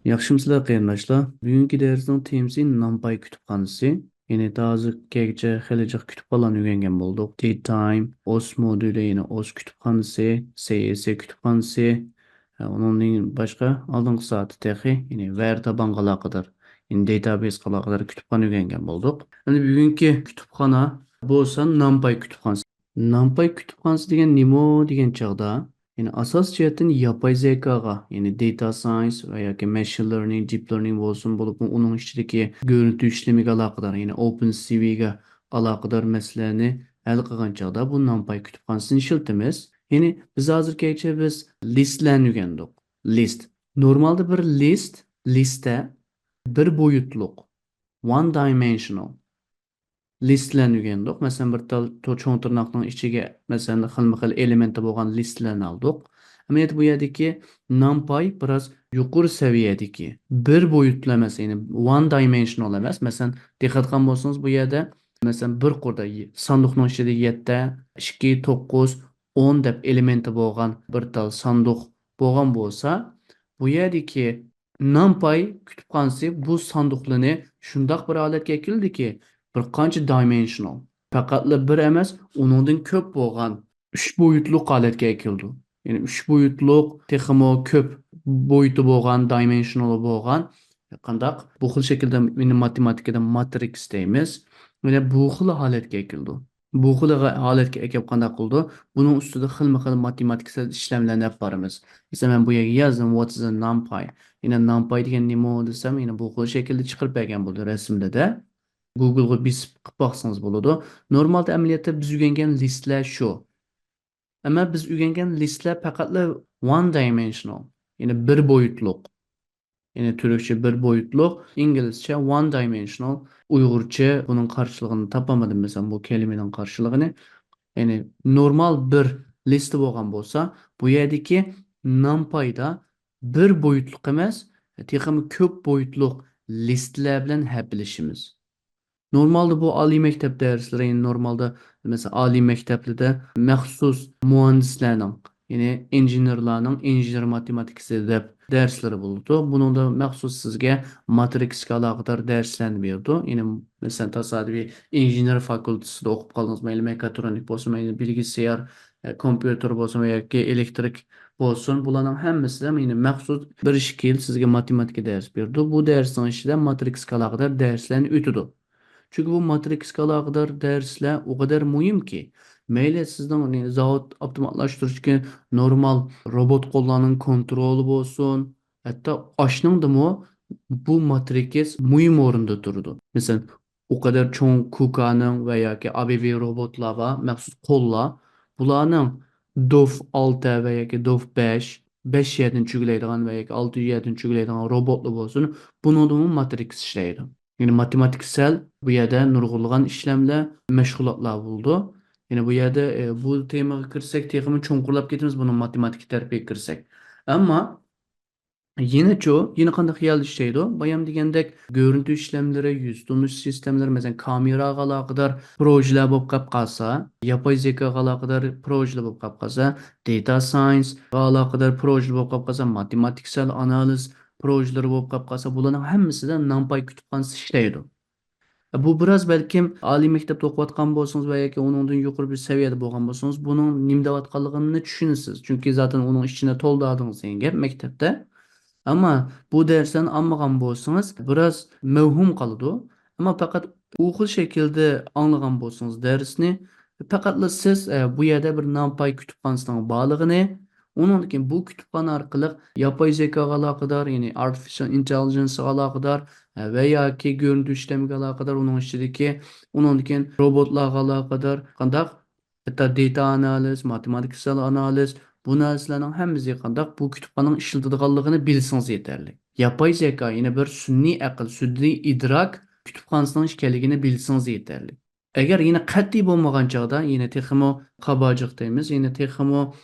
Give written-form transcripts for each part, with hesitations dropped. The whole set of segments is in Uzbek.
Yaxşımısızlar qarindoshlar. Bugungi darsning temasi NumPy kutubxonasi. Ya'ni hozirgacha xilijiq kutubxonlarni o'rgangan bo'ldik. DayTime, OS moduli, ya'ni OS kutubxonasi, CS kutubxonasi, uning boshqa oldingi soati texi, ya'ni Word tabanga aloqador, ya'ni database aloqador kutubxona o'rgangan bo'ldik. Endi bugungi kutubxona bo'lsa NumPy kutubxonasi. NumPy kutubxonasi degan nima degan chog'da yani asas cihetten yapay zekaga yani data science veya ki machine learning, deep learning olsun bulup onun içindeki görüntü işlemiga alakadar yani OpenCV'ga alakadar meselelerini hal kılgan çağda bu NumPy kütüphanesini işletimiz. Yani biz hazır biz listlerini öğrendik. List. Normalde bir liste bir boyutluk. One dimensional. Listlerini öğrendik. Mesela bir çoğun tırnakların içine mesela xilma-xil elementi bo'lgan listlerini aldık. Ama bu yerdeki NumPy biraz yuqori seviyedeki bir boyutlu emas, yani one dimensional emas. Mesela dikkat qilgan bo'lsangiz bu yerda mesela bir qurda sanduqning ichida 7, 2, 9, 10 deb elementi bo'lgan bir tal sanduq bo'lgan bo'lsa, bu yerdeki NumPy kütüphanesi bu sanduqlarni shundoq bir holatga keltidiki bir qancha dimensional. Faqatla bir emas, uningdan ko'p bo'lgan 3 boyutli holatga keldi. Ya'ni 3 boyutli texmo ko'p boyuti bo'lgan, dimensional bo'lgan qandaq bu xil shaklda meni matematikada matrix deymiz. Mana bu xil holatga keldi. Bu xil holatga kelib qanday qildi? Buning ustida xilma-xil matematik ishlamlarni olib boramiz. Masalan, men bu yerga yozdim what is a numpy. Yine numpy degan nima desam, yana bu xil shaklda chiqarib bergan bo'ldi rasmda. Google'ga bisip qilib baksanız bo'ladi. Normalde amaliyotda biz o'rgangan listlar shu. Ama biz o'rgangan listlar faqatla one dimensional, ya'ni bir boyutliq. Ya'ni turkcha bir boyutliq, inglizcha one dimensional, uyg'urcha buning qarshiligini topamadim mesela bu kelimenin qarshiligini. Ya'ni normal bir listi bo'lgan bo'lsa, bu yerdagi NumPy'da bir boyutliq emas, texmi ko'p boyutliq listlar bilan hapilishimiz. Normalde bu Ali mektep dersleri yani normalde mesela Ali mektepli məxsus mühendislerinin yani engineer matematikisi dep dersleri buldu. Bunun da məxsus sizge matrix alaqadar derslerini verdi. Yani mesela tasadifi engineer fakültesinde okup kaldınız mı? Mekatronik olsun, bilgisayar, kompüter olsun veya ki elektrik olsun. Bunların hemmesi de yani məxsus bir şekil sizge matematik ders verdi. Bu dersin içinde matrix alaqadar derslerini ütüdü. Çünkü bu matematik alakadar dersler o kadar mühim ki. Meyle sizden hani zavod optimallaştırırken normal robot kollarının kontrolü olsun. Hatta aşının da mı bu matematik mühim orunda durdu. Mesela o kadar çoğun KUKA'nın veya ki ABB robotlar var, məxsus kollar. Bunların DOF 6 veya ki DOF 5 yerden çügüleydiğen veya ki 6 yerden çügüleydiğen robotlu olsun. Bunun da mı matematik işleydi. Yani matematiksel bu yerde nurgulgan işlemle meşgulatlar buldu. Yani bu yerde bu temaya girsek texmi çoğunqurlap ketimiz bunun matematik tarafiga girsek. Ama yine çoğu, yine qanday xiyal işleydi o. Bayam degandek görüntü işlemleri, yüz tutuş sistemleri, mesela kameraga alaqadar projeler bo'lib qolib qolsa, yapay zekaga alaqadar projeler bo'lib qolib qolsa, data science ga alaqadar projeler bo'lib qolib qolsa, matematiksel analiz projeleri bo'lib qolib qolsa, bularning hammasida NumPy kutubxonasi ishlaydi. Bu biraz belki Ali mektepte okuyatkan bolsanız veya ki onundan yukarı bir seviyede bolgan bolsanız bunun nimdavatkanlığını düşünürsünüz. Çünkü zaten onun içine toldardınız yani mektepte. Ama bu dersten anlagan bolsanız biraz mevhum kalıdı. Ama fakat okul şekilde anlagan bolsanız dersini fakat siz bu yerde bir NumPy kütüphanesinin bağlılığını onun bu kütüphane arkalık yapay zeka alakadar yani artificial intelligence alakadar veya ki görüntü işlemi alakadar onun içindeki onun robotlar alakadar kandak hatta data analiz, matematiksel analiz bu narsalarning hammasiga qandaq bu kütüphanenin ishlatadiganligini bilsangiz yeterli. Yapay zeka yine bir sun'iy aql, sun'iy idrak kütüphanesining ekanligini bilsangiz yeterli. Agar yine qat'iy bo'lmagan chog'da yine texmo qabojiq deymiz, yine texmo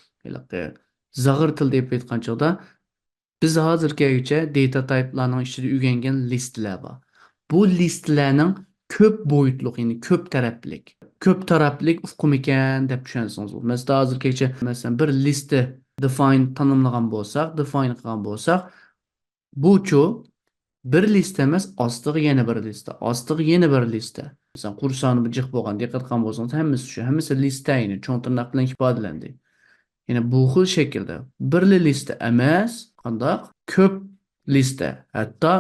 zag'ir til deb aytgan chog'da biz hozirgacha data type'larning ichida o'rgangan listlar bor. Bu listlarning ko'p boyutliq, ya'ni ko'p taraflik ufqum ekan deb tushunsangiz bo'ladi. Masalan, hozirgacha masalan bir listni define qilgan bo'lsak, Buçu bir liste emas, ostiga yana bir liste, ostiga yana bir liste. Masalan, qursoni bir jiq bo'lgan, diqqat qilgan bo'lsangiz, hammasi shu, hammasi lista ini, cho'ng tirnoq bilan ifodalandi. Ya'ni bu xil shaklda birli lista emas, qandoq? Ko'p lista, hatto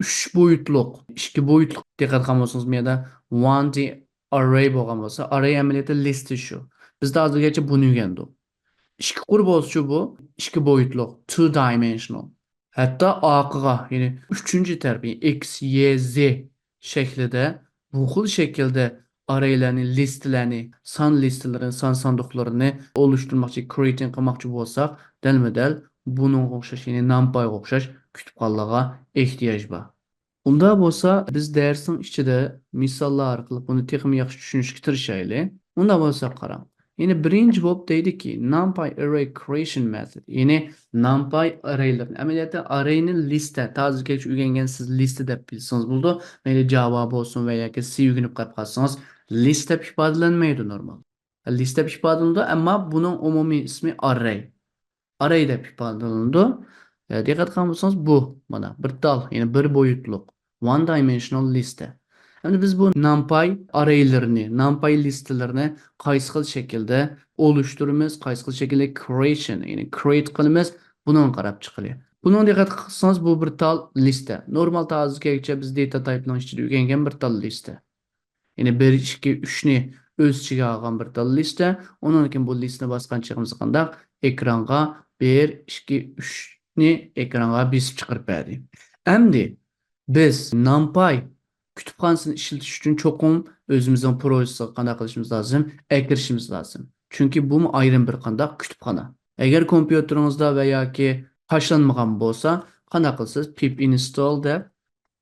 3 boyutliq, 2 boyutliq diqqat qilgan bo'lsangiz, bu yerda one D array bo'lgan bo'lsa, array amaliyotda listi shu. Bizda hozirgacha buni o'rgandik. İki qurbozchi bu, iki boyutlu, two dimensional. Hatta aqığa, yani üçüncü terbiye, x, y, z şeklinde bu xil şekilde araylarını, listelerini, san listelerini, san sandıklarını oluşturmakçı, creating qilmoqchi bo'lsak, delme-del bunun o'xshash, yani NumPy o'xshash kutubxonlarga ehtiyoj bor. Unda bo'lsa, biz darsning ichida misollar orqali buni texnik yaxshi tushunishga tirishaylik. Unda bo'lsa qarang. Yine birinci bob deydiki NumPy array creation method. Yine NumPy array'lerin. Ameliyatı array'nin liste. Tarzı geç ügengen siz liste de bilsiniz buldu. Meyli Java olsun veya ki C ügenip kalsanız liste ifadelenmeydi normal. Liste ifadelendi ama bunun umumi ismi array. Array deb ifodalanadi. Diqqat qilgan bo'lsangiz bu mana bir dal, ya'ni bir boyutliq one dimensional liste. Endi biz bu NumPy array'larini, NumPy listelerini qaysi xil shaklda oluşturamiz, qaysi xil shaklda creation, ya'ni create qilamiz, buni qarab chiqili. Buni diqqat qilsangiz bu bir tal liste. Normal ta'zizgacha biz data type'ning ichida o'rgangan bir tal liste. Ya'ni 1, 2, 3'ni öz ichiga olgan bir tal liste. Ondan keyin bu listeni bosganchigimiz qandaq ekranga 1, 2, 3'ni ekranga besib chiqarib berdi. Endi biz NumPy kutubxonasini ishlatish uchun cho'qim o'zimizning prosessiga qanday qilishimiz lozim? Kirishimiz lozim. Chunki bu ayrim bir qandaq kutubxona. Agar kompyuteringizda va yoki tashlanmagan bo'lsa, qanday qilasiz? Pip install deb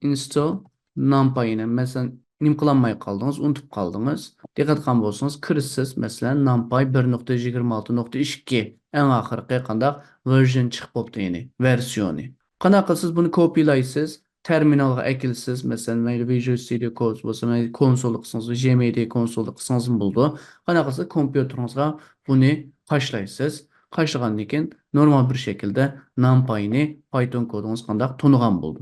install NumPy'ni masalan nimqılanmay qaldınız, unutup qaldınız. Diqqat qilgan bo'lsangiz, kirisiz, masalan, NumPy 1.26.2 eng oxirgi qandaq version chiqib bo'ldi, ya'ni versiyoni. Qanday qilasiz buni kopyalaysiz, terminalga ekilsiz, masalan, mayli Visual Studio Code bo'lsa, mayli konsol qilsangiz, GMD konsol qilsangiz bo'ldi. Qanday qilasiz kompyuteringizga buni qashlaysiz. Qashlagandan keyin normal bir shaklda NumPy'ni Python kodingiz qandaq tunigan bo'ldi.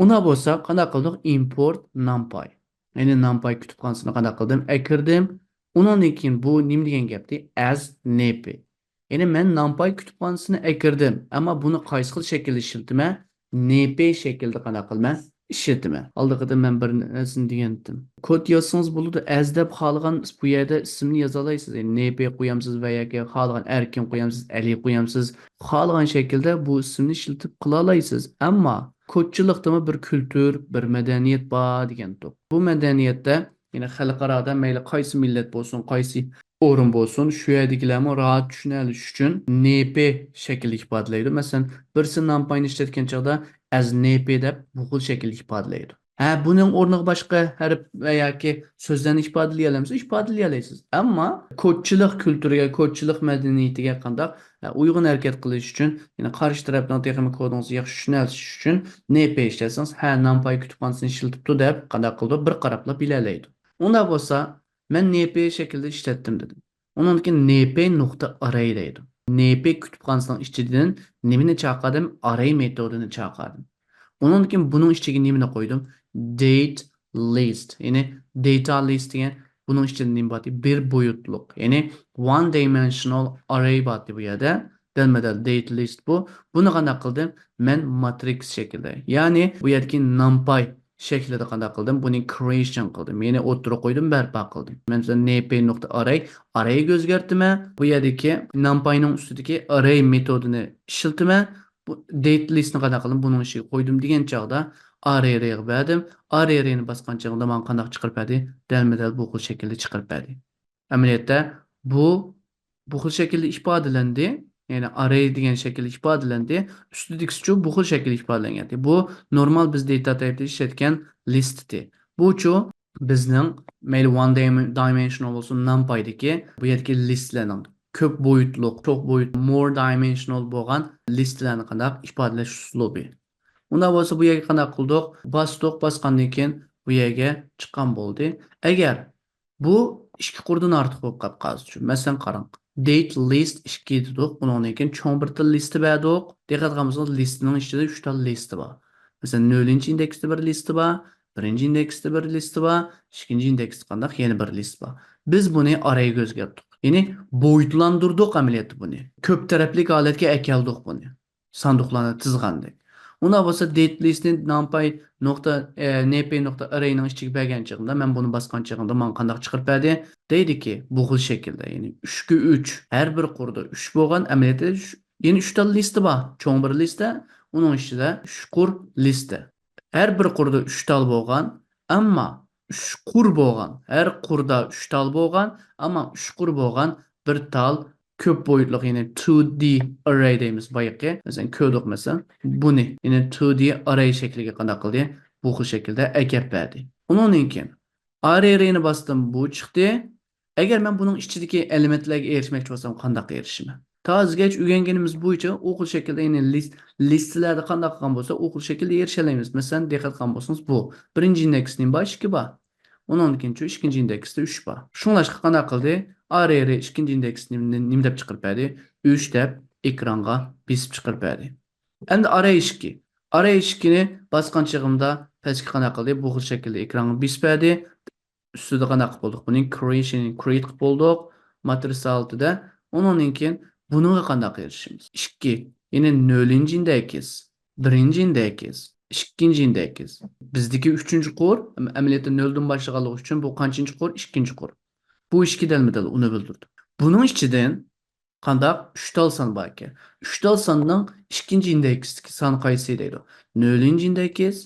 Ona bo'lsa, qanday qildik? Import NumPy. Yani NumPy kütüphanesine qanday qildim? Kirdim. Undan keyin bu nim degan gapdi? As np. Yani men NumPy kütüphanesine kirdim, ama buni qaysi xil shaklda ishlataman? Np shaklda qanday qilman? Ishlataman. Oldida men bir narsani degandim. Kod yozsangiz bo'ladi, as deb xohlagan bu yerda ismini yoza olasiz. Yani np qo'yamsiz va yoki xohlagan erkin qo'yamsiz, ali qo'yamsiz. Xohlagan shaklda bu ismni ishlatib qila olasiz. Ammo kodchilikda bir kültür, bir medeniyet bor degan to'p. Bu medeniyetde yine xalqaroda mayli qaysi millat bo'lsin, qaysi o'rin bo'lsin, shu yerdagilarni rahat tushunalish uchun NP shaklda ifodalaydi. Masalan, birisi NumPy'ni ishlatgan chog'da as NP deb bu xil shaklda ifodalaydi. Bunun o'rniga boshqa harf va yoki so'zlarni ifodalay olamiz, ifodalay olasiz. Ammo kodchilik kulturiga, kodchilik madaniyatiga qandaq uyg'un harakat qilish uchun, ya'ni qarshi tarafdan texnik kodingizni yaxshi tushunish uchun NP ishlatsangiz, NumPy kutubxonasini ishlatibdi deb qanday qildi bir qarabla bilalaydi. Unda bo'lsa, men NP shaklda ishlatdim dedim. Undan keyin np.array deydi. NP kutubxonasining ichidan nimani chaqirdim? Array metodini chaqirdim. Ondan keyin bunun ichiga nimani qo'ydim? Date list. Ya'ni data list degan bunun ichida nima bor? Bir boyutliq. Ya'ni one dimensional array bor bu yerda. Delmedel date list bu. Buni qanday qildim? Men matrix shaklida. Ya'ni bu yerdagi NumPy shaklida qanday qildim? Buni creation qildim. Ya'ni o'tira qo'ydim, barpo qildim. Men np.array arrayga o'zgartiraman. Bu yerdagi NumPy'ning ustidagi array metodini ishlataman. Bu date listni qanday qildim? Buning ichiga qo'ydim degan chog'da array'ga berdim. Array'ni bosgan chog'da men qanday chiqarib berdi? Dalma-dal bu xil shaklda chiqarib berdi. Amaliyotda bu xil shaklda ifodalandi. Yani array degan shaklda ifodalandi. Ustidagi bu xil shaklda ifodalangan. Bu normal biz data type'da ishlatgan listdi. Bu bizning mayli one dimensional bo'lsin NumPy'dagi bu yerdagi listlarning ko'p boyutli, çok boyutli, more dimensional bo'lgan listlarni qanday ifodalash uslubi. Unda bo'lsa bu yerga qanday qildik? Bosgandan keyin bu yerga chiqqan bo'ldi. Agar bu ikki qurdan ortiq bo'lib qolib qolsa, masalan qarang, Date list 2 dedik. Bundan keyin cho'ng bir til listi berdik. Diqqat qilsangiz listining ichida 3 ta listi bor. Masalan, 0 indeksda bir listi bor, 1 indeksda bir listi bor, 2 indeksda qandaq yana bir list bor. Biz buni arrayga o'zgartirdik. Ya'ni boyutlandirdik amaliyotda buni. Ko'p tarafli holatga akeldik buni. Sanduqlarni tizgandek. Unda bo'lsa date listni numpy nokta np nokta arrayning ichiga bergan chig'imda men buni bosgan chig'imda men qanday chiqarib berdi? Deydiki bu xil shaklda, ya'ni 3 ga 3 har bir qurda 3 bo'lgan amaliyotda ya'ni 3 ta listi bor. Cho'ng bir lista, uning ichida 3 qur listi. Har bir qurda 3 tal bo'lgan, ammo 3 qur bo'lgan. Har qurda 3 tal bo'lgan, ammo 3 qur bo'lgan bir tal ko'p boyutli, ya'ni 2D array deymiz boyaqi. Masalan, ko'rdik mesela buni, ya'ni 2D array shakliga qanday qildi? Bu xil shaklda akab berdi. Undan keyin arrayni bosdim, bu chiqdi. Agar men buning ichidagi elementlarga erishmoqchi bo'lsam, qanday erishaman? Tozgacha o'rganganimiz bo'yicha u xil shaklda, ya'ni listlarda qanday qilgan bo'lsa, u xil shaklda erisha olamiz. Masalan, diqqat qilgan bo'lsangiz, bu birinchi indeksning bosh 2 bor. Undan keyin ikkinchi indeksda 3 bor. Shunlashqa qanday qildi? Array ikkinchi indeksni nim deb chiqarib berdi? 3 deb ekranga besib chiqarib berdi. Endi array 2. Array 2ni bosgan chig'imda pastga qanday qildi? Bu xil shaklda ekranga besib berdi. Ustida qanday qilib bo'ldik? Buning create qilib bo'ldik. Matrisa altida. Undan keyin buniga qanday erishamiz? 2. Ya'ni 0 indeks, 1 indeks, 2 indeks. Bizdagi 3-chi qor, amaliyotda 0 dan boshlaganlik uchun bu qanchinchi qor? 2-chi qor. Bu 2 dalmidal uni bildirdi. Buning ichidan qandaq 3 tal son bor ekan. 3 tal sonning 2-chi indeksdagi son qaysi deydi? 0 indeks,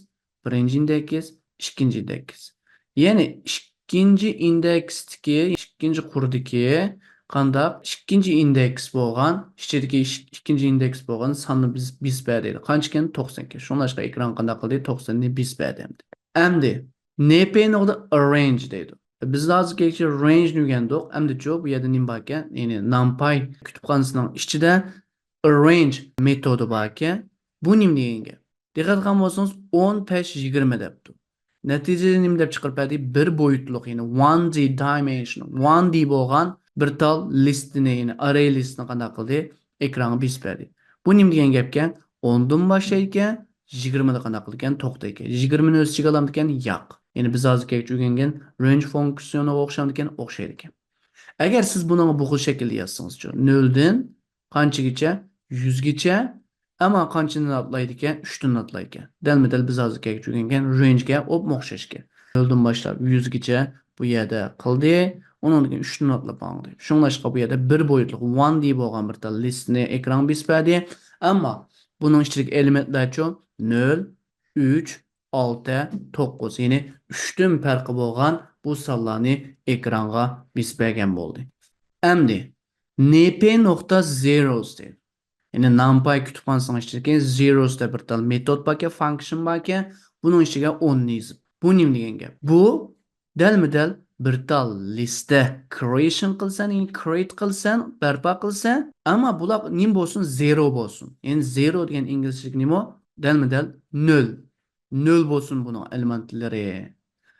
1 indeks, 2 indeks. Ya'ni ikkinchi indeksdagi, ikkinchi qurdagi qandaq ikkinchi indeks bo'lgan, ichidagi ikkinchi indeks bo'lgan sonni biz berdi. Qancha ekan? 90 ekan. Shunlashqa ekran qanday qildi? 90 ni biz berdi. Endi np nokta arrange deydi. Biz hozirgacha range ni o'rgandik. Endi-chi bu yerda nima bor ekan? Ya'ni NumPy kutubxonasining ichida arrange metodi bor ekan. Bu nima deganga? Diqqat qilgan bo'lsangiz 10 pesh 20 debdi. Natijada nima deb chiqarib berdi? Bir boyutliq, ya'ni 1D dimension, 1D bo'lgan bir tal listini, ya'ni array listini qanday qildi? Ekranga besib berdi. Bu nima degan gapga? 10 dan boshlaydi, 20 da qanday qilgan? To'xtaydi ekan. 20 ni o'z ichiga oladi ekan? Yo'q. Ya'ni biz hozirgacha o'rgangan range funksiyoniga o'xshaydi ekan, o'xshaydi ekan. Agar siz buni bu xil shaklda yozsangiz-chi, 0 dan qanchagacha? 100 gacha, ammo qanchani atlaydi ekan? 3 dan atlaydi ekan. Dalma-dal biz hozirgacha o'rgangan range ga o'xshash ekan. 0 dan boshlab 100 gacha bu yerda qildi. Undan keyin 3 dan atlab oldi. Shunlashqa bu yerda bir boyutli 1D bo'lgan bir tal listni ekran besib berdi. Ammo buning ichidagi elementlar-chi 0, 3, 6, 9, ya'ni 3 dan farqi bo'lgan bu sonlarni ekranga besib bergan bo'ldi. Endi np.zeros deydi. Ya'ni NumPy kutubxonasining ichidagi zeros deb bir tal metod bor ekan, function bor ekan, buning ichiga 10 ni yozib. Bu nima degan gap? Bu dalma-dal bir tal listda creation qilsan, ya'ni create qilsan, barpo qilsan, ammo bular nima bo'lsin? Zero bo'lsin. Ya'ni zero degan inglizchalik nima? Dalma-dal 0. 0 bo'lsin buning elementlari.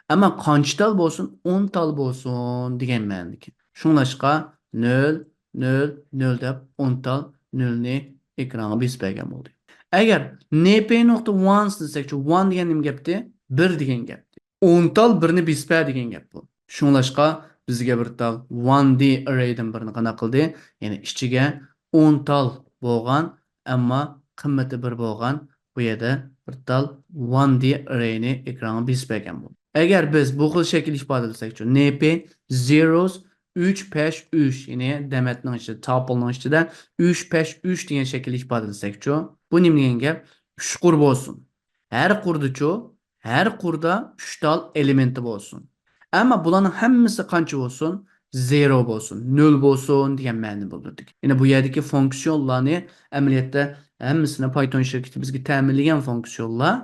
Ammo qancha tal bo'lsin? 10 tal bo'lsin degan ma'nodagi. Shunlashqa 0, 0, 0 deb 10 tal 0 ni ekranga besib bergan bo'ldi. Agar np.once desakchi, 1 degan nima gapdi? 1 degan gap. 10 tal 1 ni besib ber degan gap bu. Shunlashqa bizga bir tal 1D arraydan birini qanday qildi? Ya'ni ichiga 10 tal bo'lgan, ammo qimmati 1 bo'lgan bu yerda bir tal 1D arrayni ekranga besib bergan bo'ldi. Agar biz bu xil shakl ifodalasak-chi, np zeros 3 pesh 3, ya'ni demetning ichida, tuplening ichida 3 pesh 3 degan shakl ifodalasak-chi, bu nima degan gap? 3 qur bo'lsin. Har qurda-chi, har qurda 3 tal elementi bo'lsin. Ammo bularning hammasi qancha bo'lsin? 0 bo'lsin, 0 bo'lsin degan ma'no bildirdik. Ya'ni bu yerdagi funksiyonlarni amaliyotda hammasini Python shirkati bizga ta'minlagan funksiyonlar.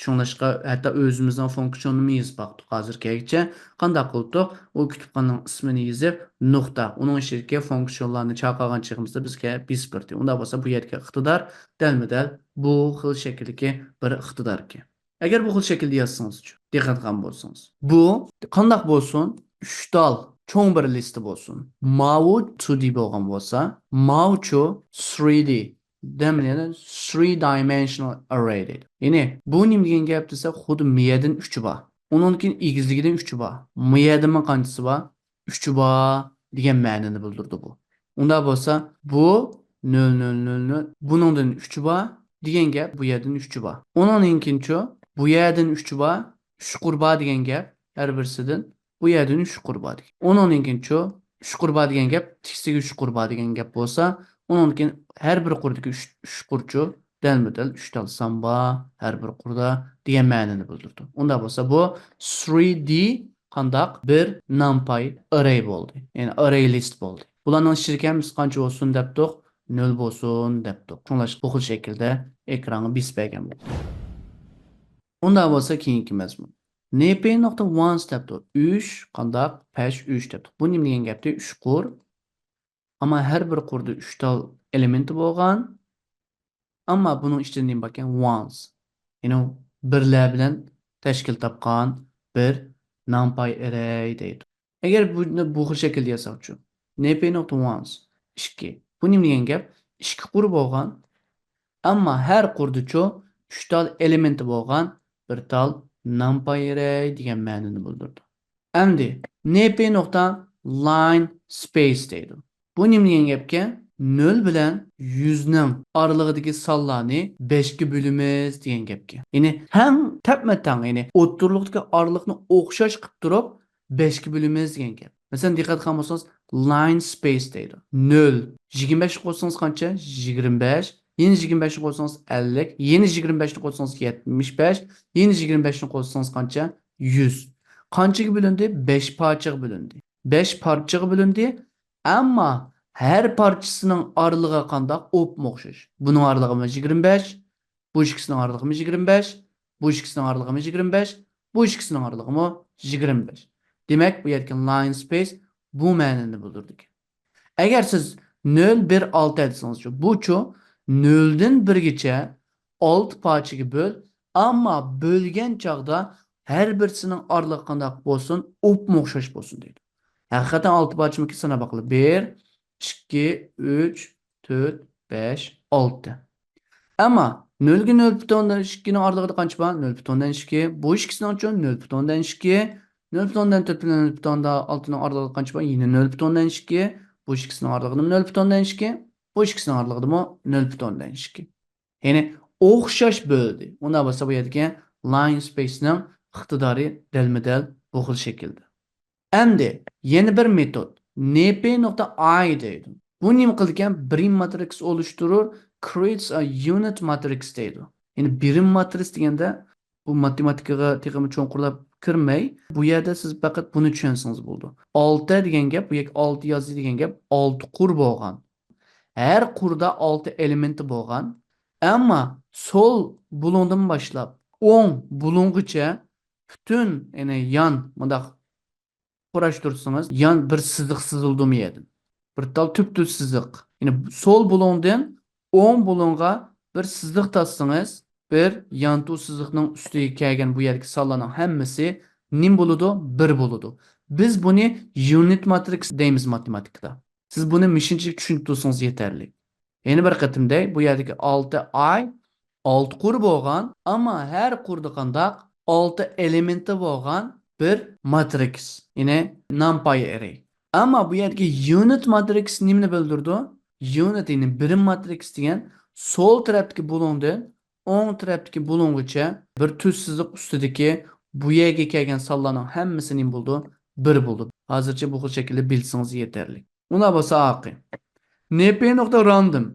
Shunlashqa hatto o'zimizning funksiyonimizni yozib baktık hozirgacha. Qanday qildik? O kutubxonaning ismini yozib, nuqta, uning ichiga funksiyonlarni chaqirgan chig'imizda bizga besib berdi. Unda bo'lsa bu yerga iqtidor dalma-dal bu xil shakldagi bir iqtidor ekan. Agar bu xil shaklda yozsangiz-chi, diqqat qilgan bo'lsangiz. Bu qanday bo'lsin? 3 tal cho'ng bir listi bo'lsin. Mavu 2D bo'lgan bo'lsa, Mavchu 3D. Demaydi, 3 dimensional array deydi. Ya'ni bu nim degan gap desa, xuddi miyadan 3 bor. Undan keyin egizligidan 3 bor. Miyadimi qanchasi bor? 3 bor degan ma'noni bildirdi bu. Unda bo'lsa, bu 0 0 0 0 buningdan 3 bor degan gap bu yerdan 3 bor. Undan keyinchi bu yerdan 3 bor, 3 qurba degan gap har birisidan bu yerdan 3 qurba degan. Undan keyinchi 3 qurba degan gap tiksiga 3 qurba degan gap bo'lsa, undan keyin har bir qurdagi 3 qurchu dalma-dal 3 tal samba har bir qurda degan ma'noni bildirdi. Unda bo'lsa bu 3D qandaq bir numpy array bo'ldi. Ya'ni array list bo'ldi. Bularning shirkamiz qancha bo'lsin debdik? 0 bo'lsin debdik. Shunlash bu xil shaklda ekranga bisbergan bo'ldi. Unda bo'lsa keyingi mazmun. np.once debdik. 3 qandaq pesh 3 debdik. Bu nima degan gapda 3 qur. Ammo har bir qurda 3 tal elementi bo'lgan. Ammo buning ichida nima bo'lgan? Once. Ya'ni birlar bilan tashkil topgan bir numpy array deydi. Agar bu xil shaklda yasoqchi. np.once 2. Bu nima degan gap? 2 qur bo'lgan. Ammo har qurdichu 3 tal elementi bo'lgan bir tal numpy array degan ma'noni bildirdi. Endi np.line space deydi. Bu nima degan gapga? 0 bilan 100 ning oralig'idagi sonlarni 5 ga bo'lamiz degan gapga. Ya'ni ham tap-tang, ya'ni o'ttirliqdagi oraliqni o'xshash qilib turib 5 ga bo'lamiz degan gap. Masalan, diqqat qilsangiz line space deydi. 0 25 qo'ysangiz qancha? 25. Yeni 25 ni qo'ysangiz 50, yeni 25 ni qo'ysangiz 75, yeni 25 ni qo'ysangiz qancha? 100. Qanchaga bo'lindi? 5 parchaga bo'lindi. 5 parchaga bo'lindi. Ammo har parchasining oralig'i qandoq? O'xshash. Buning oralig'i 25, bu ikkisining oralig'i 25, bu ikkisining oralig'i 25, bu ikkisining oralig'i 25. Demak, bu yerga line space bu ma'noni bildirdik. Agar siz 0 1 6 desangiz, bu-chu 0 dan 1gacha 6 parchaga bo'l, ammo bo'lgan chaqda har birisining oralig'i qandoq bo'lsin? O'xshash bo'lsin deydi. Haqiqatan 6 parchami sanab baqilib 1 2 3 4 5 6. Ammo 0 ga 0.2 ning oralig'ida qancha bor? 0.2. Bu ikkisining uchun 0.2. 0.4 bilan 0.6 ning oralig'ida qancha bor? Yine 0.2. Bu ikkisining oralig'ida 0.2. Bu ikkisining oralig'ida 0.2. Ya'ni o'xshash bo'ldi. Unda bo'lsa bu yerga line space ning iqtidori dalma-dal bu xil shaklda. Endi yana bir metod np.i deydi. Bu nima qilgan? Birim matrix oluşturur, creates a unit matrix deydi. Ya'ni birim matrix deganda bu matematikaga texmi cho'nqurlab kirmay, bu yerda siz faqat buni tushunsangiz bo'ldi. 6 degan gap, bu yerga 6 yozi degan gap 6 qur bo'lgan. Her qurda 6 elementi bo'lgan. Ammo sol bulundan boshlab 10 bulungacha bütün ya'ni yan mundaq kurashtirsangiz, yan bir siziq sizildimi yerdan. Bir tal tüp-tüp siziq. Yani sol bulundan 10 bulunga bir siziq tassangiz, bir yantu siziqning ustiga kelgan bu yerga sonlarning hammasi nim bo'ladi? 1 bo'ladi. Biz buni unit matrix deymiz matematikada. Siz buni mishinchi tushunib tursangiz yetarli. Yeni bir qatimda bu yerdagi 6i 6 qur bo'lgan, ammo har qurda qandaq 6 elementi bo'lgan bir matrix. Yine numpy array. Ammo bu yerdagi unit matrix nimani bildirdi? Unit ya'ni birim matrix degan sol tarafdagi bo'lindi, o'ng tarafdagi bo'linggacha bir tuz siziq ustidagi bu yerga kelgan sonlarning hammasi nim bo'ldi? 1 bo'ldi. Hozircha bu xil shaklda bilsangiz yetarli. Una bo'lsa aqi. np.random.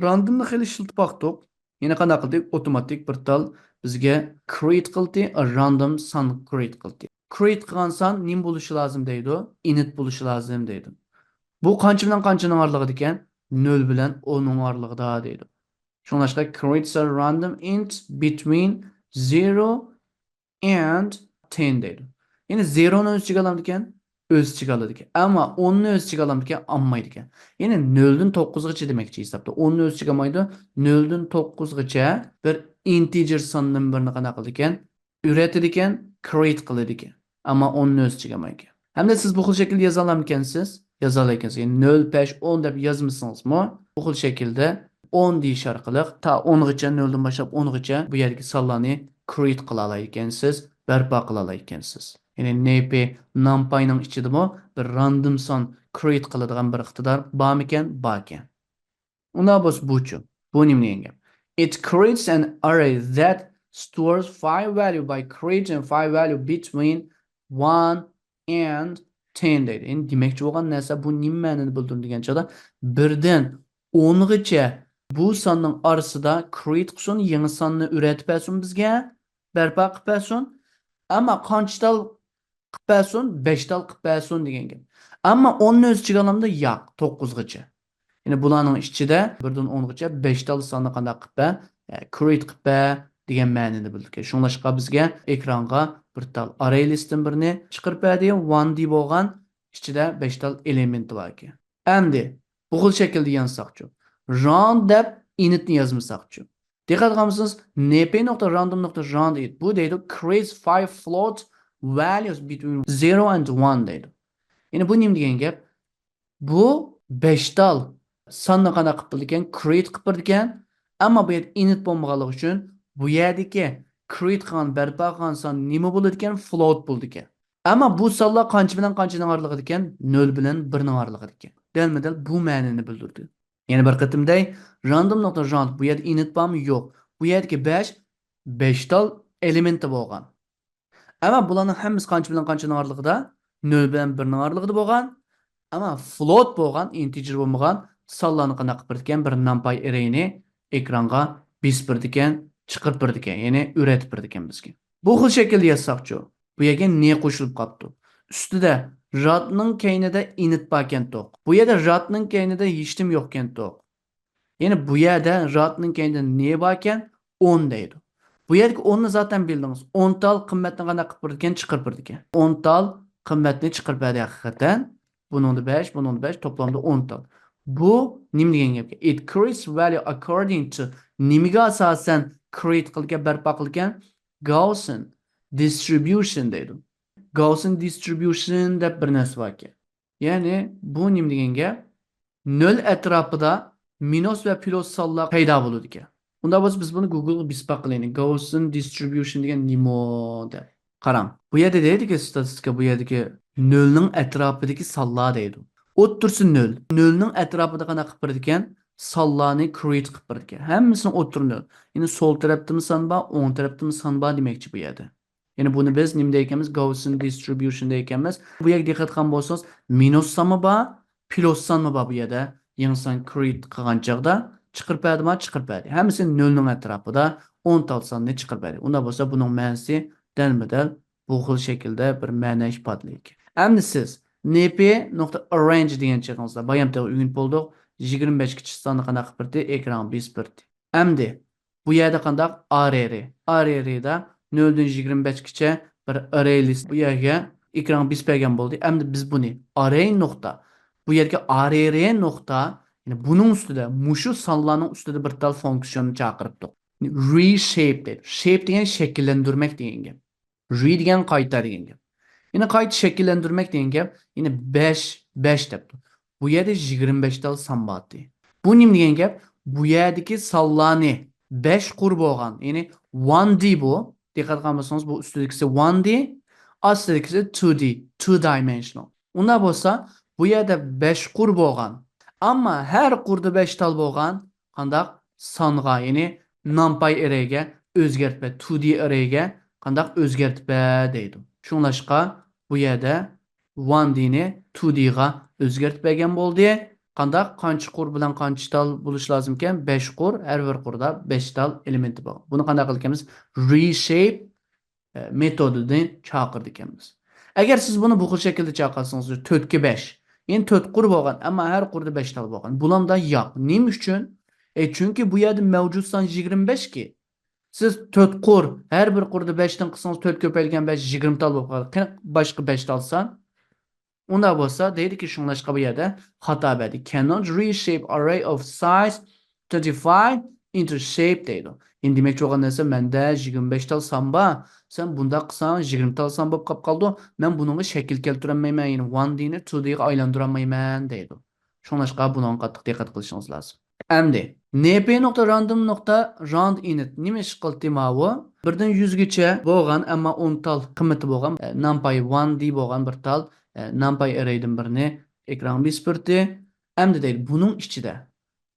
Randomni xil ishlatib baqdik. Yana qanday qildik? Avtomatik bir tal bizga create qildi, a random son create qildi. Create qilgan son nim bo'lishi lozim deydi? Init bo'lishi lozim deydi. Bu qancha bilan qanchaning oralig'ida ekan? 0 bilan 10 ning oralig'ida deydi. Shunlashqa creates a random int between 0 and 10 deydi. Ya'ni 0 ni o'z ichiga oladi ekan, o'z ichiga oladi ekan. Ammo 10 ni o'z ichiga oladi ekan, olmaydi ekan. Ya'ni 0 dan 9 gacha demakchi hisobda. 10 ni o'z ichiga olmaydi, 0 dan 9 gacha bir integer sonning birini qanaqa qiladi ekan? Üretir ekan, create qiladi ekan. Ammo 10 ni o'z ichiga olmaydi ekan. Hem de siz bu şekilde yazalamaykensiz. Yazalamaykensiz. Yani 0, 5, 10 deb yazmışsınız mı? Bu şekilde 10 deyiş arkalık ta 10'gacha 0'dan başlap 10'gacha bu yerdeki sallarni create qila olaykensiz, barpo qila olaykensiz. Yani NP numpy'ning ichidami bir random son create qiladigan bir iqtidor bormikan? Bor ekan. Unda biz buchu. Bu nima degan gap? It creates an array that stores 5 value by creating 5 value between 1 and 10 deydi. Endi demakchi bo'lgan narsa bu nima ma'noni bildiradi degan chog'da 1dan 10gacha bu sonning orasida create qilsin, yangi sonni o'rgatib bersin bizga, barpo qilib bersin. Ammo qanchatal qilib bersin? 5 tal qilib bersin degan gap. Ammo 10 ni o'z ichiga olamda yo'q, 9gacha. Yani bularning ichida 1dan 10gacha 5 tal sonni qanday qilib create qilib degan ma'noni bildik. Shunlashqa bizga ekranga bir tal array listdan birini chiqarib berdi. 1D bo'lgan ichida 5 tal element bor ekan. Endi bu xil shaklda yozsaqchi. Round deb initni yozmasaqchi. Diqqat qilsangiz np.random.round bu deydi creates 5 float values between 0 and 1 deydi. Yani bu nima degan gap? Bu 5 tal sonni qanday qilib bildi ekan? Create qilib bildi ekan. Ammo bu yerda init bo'lmaganligi uchun bu yerdagi create qilgan barpo qilgan son nima bo'ladi ekan? Float bo'ldi ekan. Ammo bu sonlar qancha bilan qanchaning oralig'ida ekan? 0 bilan 1 ning oralig'ida ekan. Dalma-dal bu ma'noni bildirdi. Yana bir qatimday random.round bu yerda init bormi? Yo'q. Bu yerdagi 5 tal elementi bo'lgan. Ammo bularning hammasi qancha bilan qanchaning oralig'ida? 0 bilan 1 ning oralig'ida bo'lgan. Ama float bo'lgan, integer bo'lmagan sonlarni qanaqa qilib berdi ekan? Bir numpy arrayni ekranga besib berdi ekan, chiqarib berdi ekan, ya'ni o'rgatib berdi ekan bizga. Bu xil shaklda yozsaqchi, bu yerga ne qo'shilib qolibdi? Ustida radning keynida init bor ekan to'q. Bu yerda radning keynida hech kim yo'q ekan to'q. Ya'ni bu yerda radning keynida ne bor ekan? 10 deydi. Bu yerdagi 10 ni zaten bildingiz. 10 tal qimmatni qanaqa qilib berdi ekan? Chiqarib berdi ekan. 10 tal qimmatni chiqarib berdi haqiqatan. Bunun da 5, bunun da 5, toplamda 10 tal. Bu nima degan gapga? It creates value according to nimaga asosan create qilgan, barpo qilgan Gaussian distribution deydi. Gaussian distribution deb bir narsa bor ekan. Ya'ni bu nima degan gap? 0 atrofida minus va plus sonlar paydo bo'ladi ekan. Unda biz buni Google bisbaq qilaylik. Gaussian distribution degan nima deb. Qarang. Bu yerda deydiki statistika bu yerdagi 0 ning atrofidagi sonlar deydi. O'ttirsi 0. 0 ning atrofida qanaqa qilib berdi ekan? Sonlarni create qilib berdi ekan. Hammasini o'ttir 0. Ya'ni sol tarafdami son bor, o'ng tarafdami son bor demakchi bu yerda. Ya'ni buni biz nima deykanmiz? Gaussian distribution deykanmiz. Bu yerga diqqat qilgan bo'lsangiz, minus sonmi bor, plus sonmi bor bu yerda. Yangi son create qilgan chog'da chiqarib berdimi? Chiqarib berdi. Hammasi 0 ning atrofida 10 tal sonni chiqarib berdi. Unda bo'lsa buning ma'nosi dalma-dal bu xil shaklda bir ma'no ifodalaydi. Endi siz np.arrange degan chig'ingizda bayamda o'yin bo'ldi. 25 kichik sonni qanaqa qilib berdi? Ekran besib berdi. Endi bu yerda qanday arrayda 0 dan 25gacha bir array list bu yerga ekran besib bergan bo'ldi. Endi biz buni array nuqta bu yerga array nuqta yani bunun ustida mushu sonlarning ustida bir tal funksiyonni chaqiribdi. Reshape deydi. Shape degan shakllantirmak degan gap. Re degan qayta degan gap. Yine qayta shakllantirmak degan gap. Yine 5 debdi. Bu yerda 25 tal son bor. Bu nima degan gap? Bu yerdagi sonlarni 5 qur bo'lgan. Ya'ni 1D bu. Diqqat qilmasangiz bu ustidagisi 1D, ostidagisi 2D, 2 dimensional. Unda bo'lsa, bu yerda 5 qur bo'lgan. Ammo har qurda 5 tal bo'lgan qandaq songa, ya'ni numpy arrayga o'zgartib, 2D arrayga qandaq o'zgartib deydi. Shunlashqa bu yerda 1D ni 2D ga o'zgartib bergan bo'ldi. Qandaq qancha qur bilan qancha tal bo'lish lozim ekan? 5 qur, har bir qurda 5 tal elementi bor. Buni qanday qilganmiz? Reshape metodidan chaqirdik ekanmiz. Agar siz buni bu xil shaklda chaqirsangiz 4 ga 5. Endi 4 qur bo'lgan, ammo har qurda 5 tal bo'lgan. Bulamda yo'q. Nima uchun? Chunki bu yerda mavjud son 25 ki. Siz 4 qur, har bir qurda 5 dan qilsangiz 4 ko'paygan 5 20 tal bo'lib qoladi. Boshqa 5 tal son. Unda bo'lsa, deydiki shunlashqa bu yerda xato berdi. Cannot reshape array of size 35 into shape deydi. Endi demakchi bo'lgan narsa menda 25 tal son bor. Sen bunda qılsan 20 tal san bo'lib qolib qoldi. Men buningga shakl keltirolmayman, ya'ni 1 dini 2 diga aylantirolmayman deydi. Shunlashqa bunga qattiq diqqat qilishingiz lozim. Endi np.random.round init nima ish qildi mavu? Birdan 100 gacha bo'lgan, ammo 10 tal qimmati bo'lgan, numpy 1 di bo'lgan bir tal numpy arraydan birini ekran bisperdi. Endi deydi buning ichida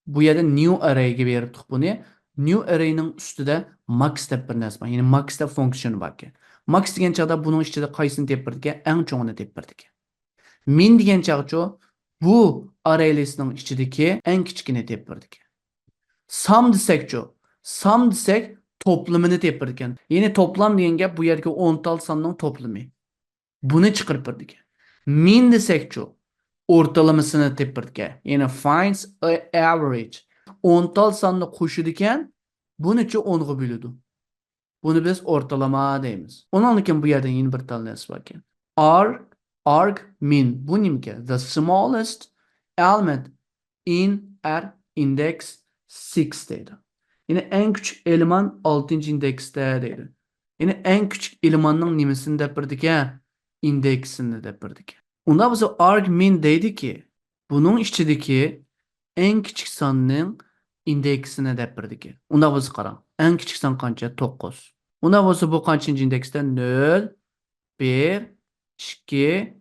bu yerda new arrayga beribdik buni. New arrayning ustida max deb bir narsa bor. Ya'ni max deb funksiyon bor ekan. Max degan chog'da buning ichida qaysini tepirdik? Eng cho'ngini tepirdik. Min degan chog'cho bu array listning ichidagi eng kichikini tepirdik. Sum desakcho, sum desak toplamini tepirdik. Ya'ni toplam degan gap bu yerga 10 tal sonning to'plami. Buni chiqarib Min desakcho o'rtalamasini tepirdik. Ya'ni finds a average. 10 tal sonni qo'shidi ekan, bunichi 10 ga bo'ladi. Buni biz o'rtalama deymiz. Undan keyin bu yerda yana bir tal narsa bor ekan. Arg min. Bu nimga? The smallest element in R index 6 deydi. Ya'ni eng kichik element 6-indeksda deydi. Ya'ni eng kichik elementning nimasini deb birdik ekan? Indeksini deb birdik. Unda biz arg min deydiki, bunun ichidagi eng kichik sonning indeksini deb birdik. Unda biz qarang. Eng kichik son qancha? 9. Unda bo'lsa bu qanchinchi indeksda? 0, 1, 2,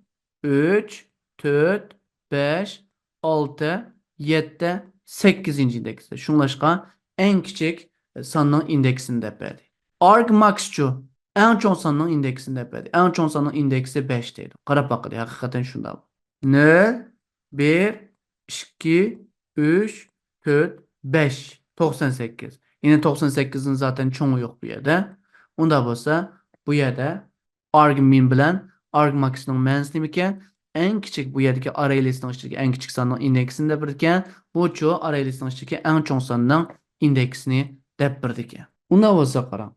3, 4, 5, 6, 7, 8 indeksda. Shunlashqa eng kichik sonning indeksini deb berdi. Argmax-chu eng cho'ng sonning indeksini deb berdi. Eng cho'ng sonning indeksi 5 deydi. Qarab boqadi, haqiqatan shunda. 0, 1, 2, 3, 4, 5, 98. Yine 98'in zaten çoğu yok bu yerda. Unda bo'lsa, bu yerda argmin bilan argmaxning manisi nima ekan? Eng kichik bu yerdagi array listning ichidagi eng kichik sonning indeksini deb birgan. Bu-chu array listning ichidagi eng cho'ng sonning indeksini deb birdik. Unda bo'lsa qarang.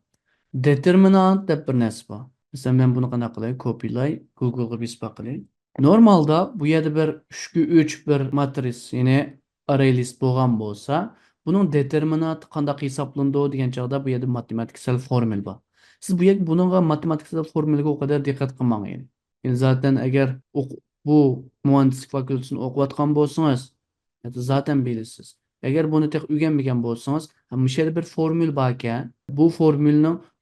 Determinant deb bir narsa bor. Mesela men buni qanday qilay? Copylay, Google'ga bispa qilay. Normalda bu yerda bir 3 bir matris, ya'ni array list bo'lgan bo'lsa, buning determinanti qanday hisoblandi degan chog'da bu yerda matematiksel formula bor. Siz bu yerga buningga matematiksel formulaga o qadar diqqat qilmang. Yani zaten agar bu muhandislik fakültesini o'qiyotgan bo'lsangiz, zaten bilasiz. Agar buni tek o'rganmagan bo'lsangiz, bu yerda bir formula bor ekan. Bu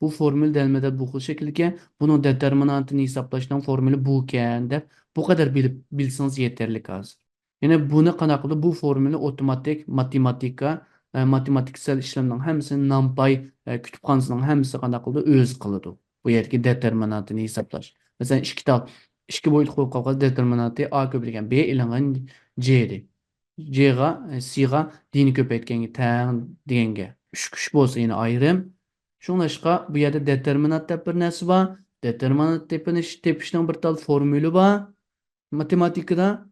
formul delmede bu xil şekilde bunun determinantını hesaplashdan formülü bu ekan deb bu kadar bilseniz yeterli hozir. Yine bunu qanday qildi? Bu formülü otomatik matematiksel ishlamning hammasini NumPy kutubxonasining hammasi qanday qildi? O'zi qiladi. Bu yerga determinantini hisoblash. Masalan, ikki boyutli qo'yib qo'ygan determinanti a ko'paygan b ilingan c edi. C ga C ga dini ko'paytganga tang deganga 3 bo'lsa yine ayrim. Şunlaşqa bu yerda determinant deb bir narsa bor. Determinant tepishning bir tal formuli bor matematikada.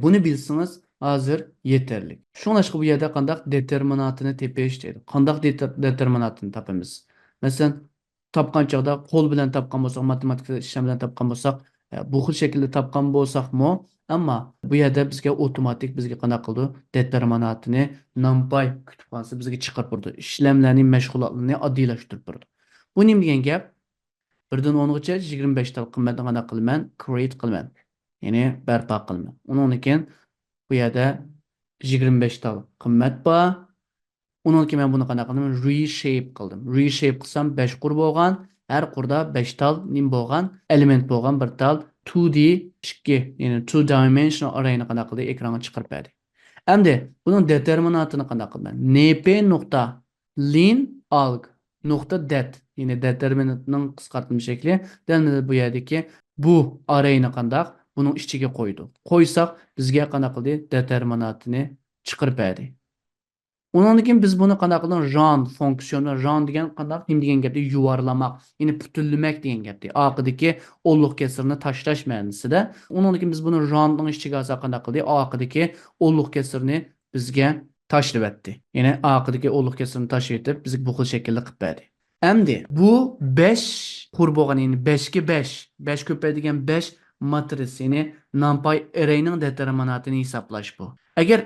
Buni bilsangiz hozir yeterli. Şunlaşqa bu yerda qanday determinantini tepish deydi. Qanday determinantini topamiz? Masalan, topgan chog'da qo'l bilan topgan bo'lsak, matematik ishlam bilan topgan bo'lsak, bu xil shaklda topgan bo'lsakmi, ammo bu yerda bizga otomatik bizga qanday qildi? Determinantini NumPy kutubxonasi bizga chiqarib berdi. Ishlamlarning mashg'ulotlarini oddiylashtirib berdi. Bu nima degan gap? 1dan 10gacha 25 tal qimmatni qanday qilaman? Create qilaman. Ya'ni barpo qilaman. Undan keyin bu yerda 25 tal qimmat bor. Undan keyin men buni qanday qildim? Reshape qildim. Reshape qilsam 5 qur bo'lgan. Har qurda 5 tal nim bo'lgan, element bo'lgan bir tal 2D 2, ya'ni 2 dimensional arrayni qanday qildi? Ekranga chiqarib berdi. Endi buning determinantini qanday qildim? np.len_alg.det, ya'ni determinantning qisqartma shakli. Demak bu yerdagi bu arrayni qanday buning ichiga qo'ydi. Qo'ysak bizga qanday qildi? Determinantini chiqarib berdi. Ondan keyin biz buni qanday qilamiz? Round funksiyoni, round degan qanday nim degan gapda yuvarlamak, ya'ni putullamak degan gapda. Oqidagi o'nliq kesirni tashlash ma'nosida. Ondan keyin biz buni roundning ichiga olsak qanday qildik? Oqidagi o'nliq kesirni bizga tashlab etdi. Ya'ni oqidagi o'nliq kesirni tashlab etib, bizga bu xil shaklda qilib berdi. Endi bu 5 qur bo'lgan, ya'ni 5 ga 5, 5 ko'paydigan 5 matris, ya'ni NumPy arrayning determinantini hisoblash bu. Agar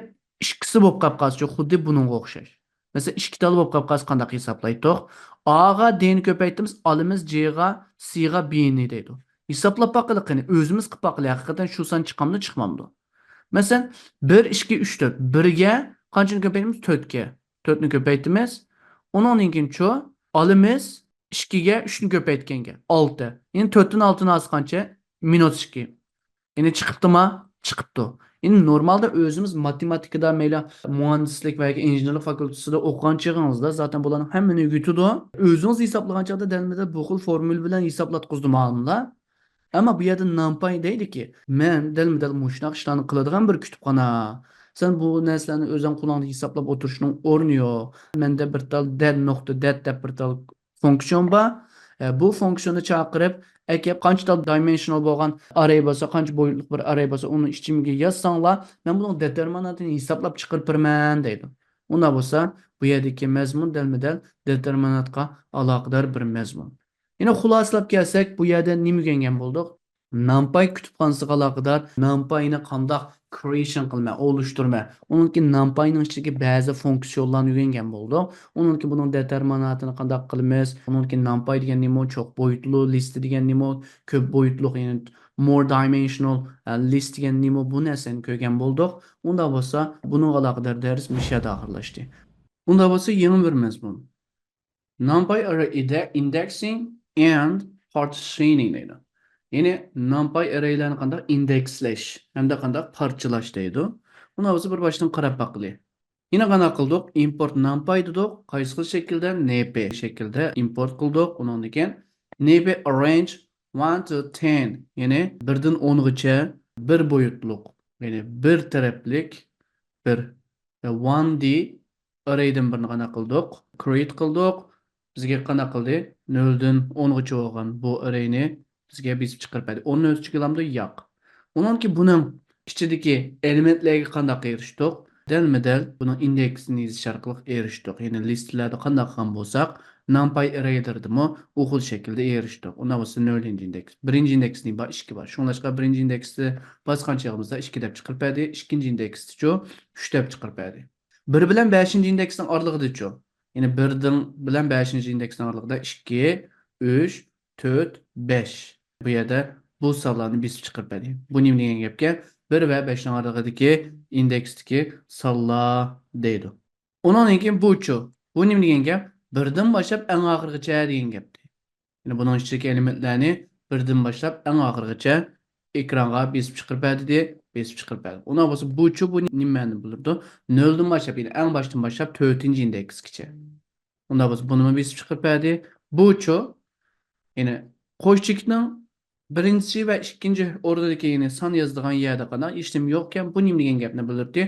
ikkisi bo'lib qolib qolsa, xuddi buningga o'xshash. Mesela 2 tali bo'lib qolib qolsa qanday hisoblaydik? A'ga D'ni ko'paytiramiz, alimiz C'ga, C'ga B'ni deydi. Hisoblab bakalım qani, o'zimiz qilib bakalım. Haqiqatan shu son chiqamdi, chiqmamdi. Mesela 1, 2, 3, 4. 1'ge qanchani ko'paytiramiz? 4'ge. 4'ni ko'paytiramiz. Onun keyin chu alimiz 2'ge 3'ni ko'paytganga 6. Endi 4'ning 6'ni az qancha? -2. Yine çıkıptı mı? Çıkıptı. Yine normalde özümüz matematikada meyla mühendislik veya injinirlik fakültesinde okuyan çağınızda zaten bunların hemmini yutudu. Özünüz hesaplayan çağda denmede bu formül bilen hesaplatkızdım anında. Ama bu yerda numpy deydi ki, men dilmidil muşnaq ishlarni qiladigan bir kutubxona. Sen bu narsalarni o'zing qo'lingda hisoblab o'tirishning o'rni yo'q. Menda bir tal dat deb bir tal fonksiyon bor. Bu fonksiyonni chaqirib, aka qancha tal dimensional bo'lgan array bo'lsa, qancha boyutli bir array bo'lsa, uni ichimiga yozsanglar, men buning determinantini hisoblab chiqarib beraman deydi. Unda bo'lsa, bu yerdagi mazmun dilmidil determinantga aloqador bir mazmun. Yine xulosalab kelsak, bu yerda nima o'rgangan bo'ldik? NumPy kutubxonasiga aloqador NumPy'ni qanday creation qilma, oluşturma. Onunki NumPy'ning ichidagi ba'zi funksiyonlarni o'rgangan bo'ldik. Onunki buning determinantini qanday qilamiz? Onunki NumPy degan nima, cho'q boyutli list degan nima, ko'p boyutli, ya'ni more dimensional list degan nima, bu narsani ko'rgan bo'ldik. Unda bo'lsa, buning aloqador dars mishada oxirlashdi. Unda bo'lsa, yangi bir mazmun. NumPy array indexing and partitioning deydi. Yine NumPy array'lerini qanday indekslash hamda qanday parchalash deydi. Buni o'zi bir boshdan qarab baqili. Yine qanday qildik? Import NumPy dedik. Qaysi xil shaklda? NP shaklda import qildik. Undan keyin NP arrange 1 to 10, ya'ni 1 dan 10 gacha bir boyutliq, ya'ni bir taraflik bir 1D array'dan birini qanday qildik? Create qildik. Bizga qanday qildi? 0 dan 10 gacha bo'lgan bu array'ni bizga besib chiqarib berdi. Onun ölçü kilamda yo'q. Onunki buning ichidagi elementlarga qanday erishdik? Dalma-dal buning indeksini yozish orqali erishdik. Ya'ni listlarda qanday qilgan bo'lsak, NumPy array'lardimi u xil shaklda erishdik. Unda bo'lsa 0-chi indeks. Birinchi indeksning bor 2 bor. Shunlashqa birinchi indeksni bosqanchig'imizda 2 deb chiqarib berdi, ikkinchi indeksni 3 deb chiqarib berdi. 1 bilan 5-chi indeksning oralig'ida-chu. Ya'ni 1 bilan 5-chi indeksning oralig'ida 2, 3, 4, 5. Bu yerda bu sonlarni besib chiqarib berdi. Bu nima degan gapga? 1 va 5 ning oralig'idagi indeksdagi sonlar deydi. Undan keyin bu-chu. Bu nima degan gap? 1 dan boshlab eng oxirigacha degan gapdi. Ya'ni buning ichidagi elementlarni 1 dan boshlab eng oxirigacha ekranga besib chiqarib berdi, besib chiqarib berdi. Undan bo'lsa bu-chu, bu nimani bildirdi? 0 dan boshlab, ya'ni eng boshdan boshlab 4-chi indeksgacha. Undan bo'lsa buni besib chiqarib berdi. Bu-chu, ya'ni qo'shchikning birinchi va ikkinchi o'rnidagi ya'ni son yozilgan yerda qana ishlim yo'qkan, bu nima degan gapni bildirdi.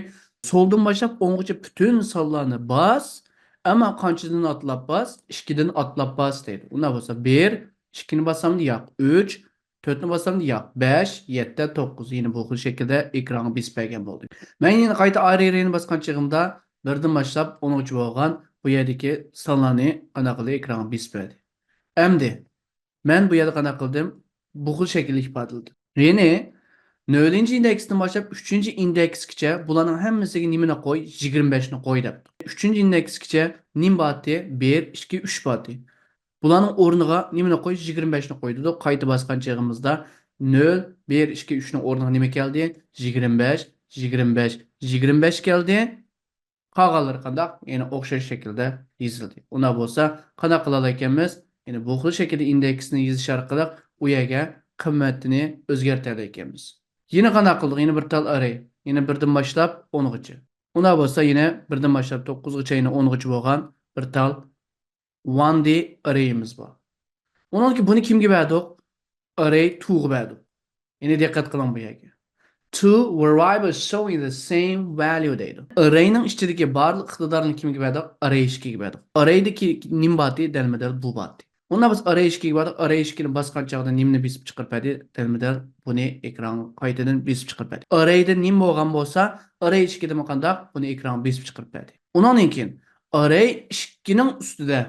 Soldan boshlab 10gacha butun sonlarni bas, ammo qanchadan atlab bas? 2 dan atlab bas deydi. Unda bo'lsa 1, 2 ni bosamda yo'q, 3, 4 ni bosamda yo'q, 5, 7, 9. Yine bu xil shaklda ekranga besib bergan bo'ldik. Men yana qayta array'ni bosgan chog'imda 1 dan boshlab 10gacha bo'lgan bu yerdagi sonlarni qana qilib ekranga besib berdi. Endi men bu yerda qana qildim? Bu xil shaklda ifodaladim. Ya'ni 0-chi indeksdan boshlab 3-chi indeksgacha bularning hammasiga nimani qo'y? 25 ni qo'y deb. 3-chi indeksgacha nim bordi? 1, 2, 3 bordi. Bularning o'rniga nimani qo'y? 25 ni qo'ydi. Qayta bosgan chog'imizda 0, 1, 2, 3 ning o'rniga nima keldi? 25, 25, 25 keldi. Qolganlari qanday? Ya'ni o'xshash shaklda yozildi. Unda bo'lsa, qanday qila olamiz? Ya'ni bu xil shaklda indeksni yozish orqali u yerga qimmatini o'zgartira olamiz. Yine qanday qildik? Yine bir tal array. Yine 1 dan boshlab 10 gacha. Unda bo'lsa, yine 1 dan boshlab 9 gacha, yine 10 gacha bo'lgan bir tal 1D array'imiz bor. Onunki buni kimga berdik? Array 2 ga berdik. Yine diqqat qiling bu yerga. Two variables showing the same value deydi. Array'ning ichidagi barliq iqtidorlarni kimga berdik? Array 2'ga berdik. Array'dagi nim bordi, dalma-dal bu bordi. Unda biz array 2'ga berdik. Array 2'ni bosgan chog'da nimni besib chiqarib berdi? Dalma-dal buni ekran qaytadan besib chiqarib berdi. Array'da nim bo'lgan bo'lsa, array 2'da qanday? Buni ekran besib chiqarib berdi. Undan keyin array 2'ning ustida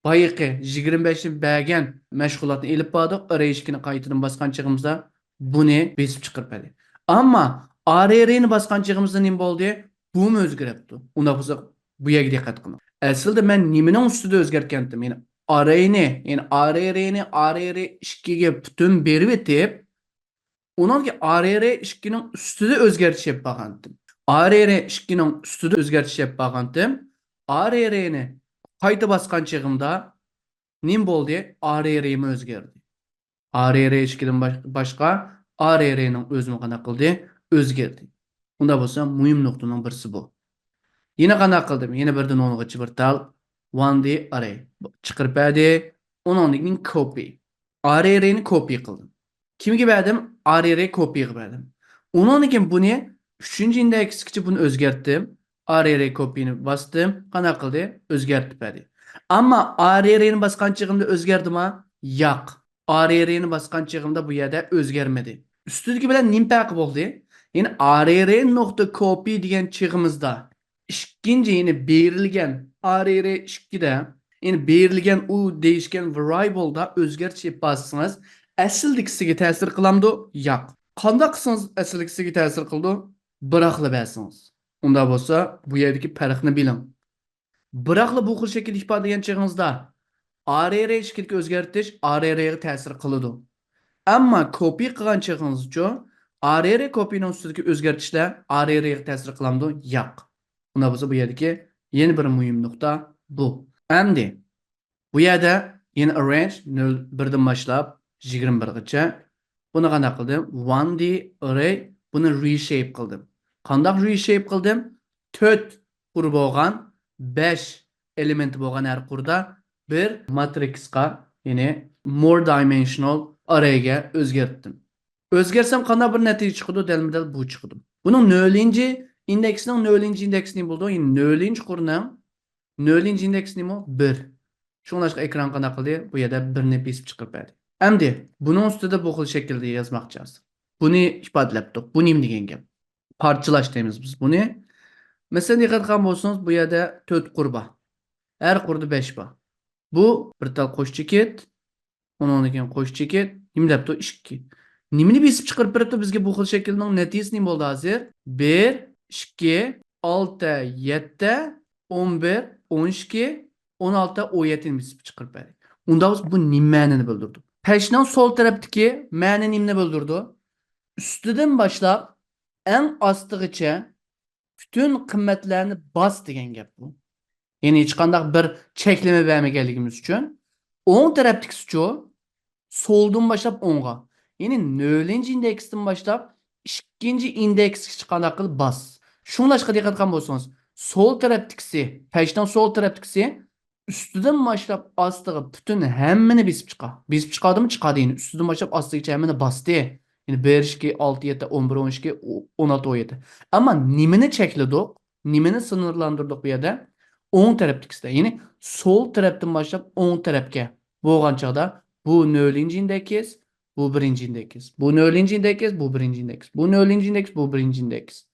boyiqi 25 ni bergan mashg'ulotni elib bordik. Array 2'ni qaytadan bosgan chog'imizda buni besib chiqarib berdi. Ama array'ni bosgan chog'imizda nima bo'ldi? Bu o'zgaribdi. Unda bo'lsa bu yerga diqqat qiling. Aslida men nimaning ustida o'zgartgandim? Yani arrayni, yani array 2 ga butun berib etib, undan keyin array 2 ning ustida o'zgartish yap bo'lgandim. Array 2 ning ustida o'zgartish yap bo'lgandim. Arrayni qayta bosgan chig'imda nim bo'ldi? Array o'zgardi. Array 2 dan boshqa arrayning o'zini qana qildi? O'zgardi. Unda bo'lsa muhim nuqtaning birisi bu. Yine qana qildim? Yine birdan 10gacha bir tal one day array chiqarib berdi. 10ning copy. Arrayni copy qildim. Kimga berdim? Array copy qilib berdim. Undan keyin buni 3-indeksgacha buni o'zgartdim. Array copyni bosdim. Qana qildi? O'zgartib berdi. Ammo arrayni bosgan chig'imda o'zgardimi? Yo'q. Arrayni bosgan chig'imda bu yerda o'zgarmadi. Ustidagi bilan nim farqi bo'ldi? Yani array.copy degan chig'imizda ikkinchi yani berilgan array 2da yani berilgan u değişken variable'da o'zgartirish yapasınız. Asildagisiga ta'sir qilamdi? Yo'q. Qanday qilsangiz asildagisiga ta'sir qildi? Biroqla bersangiz. Unda bo'lsa bu yerdagi farqni biling. Biroqla bu xil shaklda ifodalagan chig'ingizda array 2ga o'zgartirish arrayga ta'sir qiladi. Ammo copy qilgan chig'ingiz uchun array copyning ustidagi o'zgartishlar arrayga ta'sir qilamdi? Yo'q. Unda bo'lsa bu yerdagi yana bir muhim nuqta bu. Endi bu yerda yana arrange 1dan boshlab 21gacha buni qanday qildim? One d array buni reshape qildim. Qanday reshape qildim? 4 qur bo'lgan 5 elementi bo'lgan har qurda bir matrixga, ya'ni more dimensional arrayga o'zgartdim. O'zgarsam qanday bir natija chiqadi? Dalma-dal bu chiqdi. Buning 0-chi indeksining 0-chi indeksi ne bo'ldi? Yani 0-chi qurning 0-chi indeksi nima? 1. Shunlashqa ekran qanday qildi? Bu yerda 1 ni besib chiqib berdi. Endi buning ustida bu xil shaklda yozmoqchimiz. Buni ifodalabdik. Bu nima degan gap? Parchalash deymiz biz buni. Masalan, diqqat qilgan bo'lsangiz, bu yerda 4 qur bor. Har qurda 5 bor. Bu bir tal qo'sh cheket, undan keyin qo'sh cheket, nima debdi? 2. Nimani besib chiqarib beribdi bizga bu xil shaklning natijasi nima bo'ldi hozir? 1 2 6 7 11 12 16 17 ni besib chiqarib berdi. Unda biz bu nima ma'noni bildirdi? Peshning sol tarafdagi ma'ni nimani bildirdi? Ustidan boshlab eng ostigacha bütün qimmatlarni bos degan gap bu. Ya'ni hech qanday bir cheklama bermaganligimiz uchun o'ng tarafdagi soldan boshlab o'ngga. Ya'ni 0-chi indeksdan boshlab 2-chi indeksga chiqqanda qilib bos. Shunlashqa diqqat qilgan bo'lsangiz, sol tarafdagisi, peshning sol tarafdagisi ustidan boshlab ostiga bütün hammani besib chiqadi. Besib chiqadimi? Chiqadi. Yani ustidan boshlab ostigacha hammani bosdi. Yani 1 2 6 7 11 12 16 17. Ama nimani chekladik? Nimani sınırlandırdık bu yerda? O'ng tarafdagisi. Yani sol tarafdan boshlab o'ng tarafga bo'lgan chaqda bu 0-chi indeks, bu 1-chi indeks. Bu 0-chi indeks, bu 1-chi indeks. Bu 0-chi indeks, bu 1-chi indeks.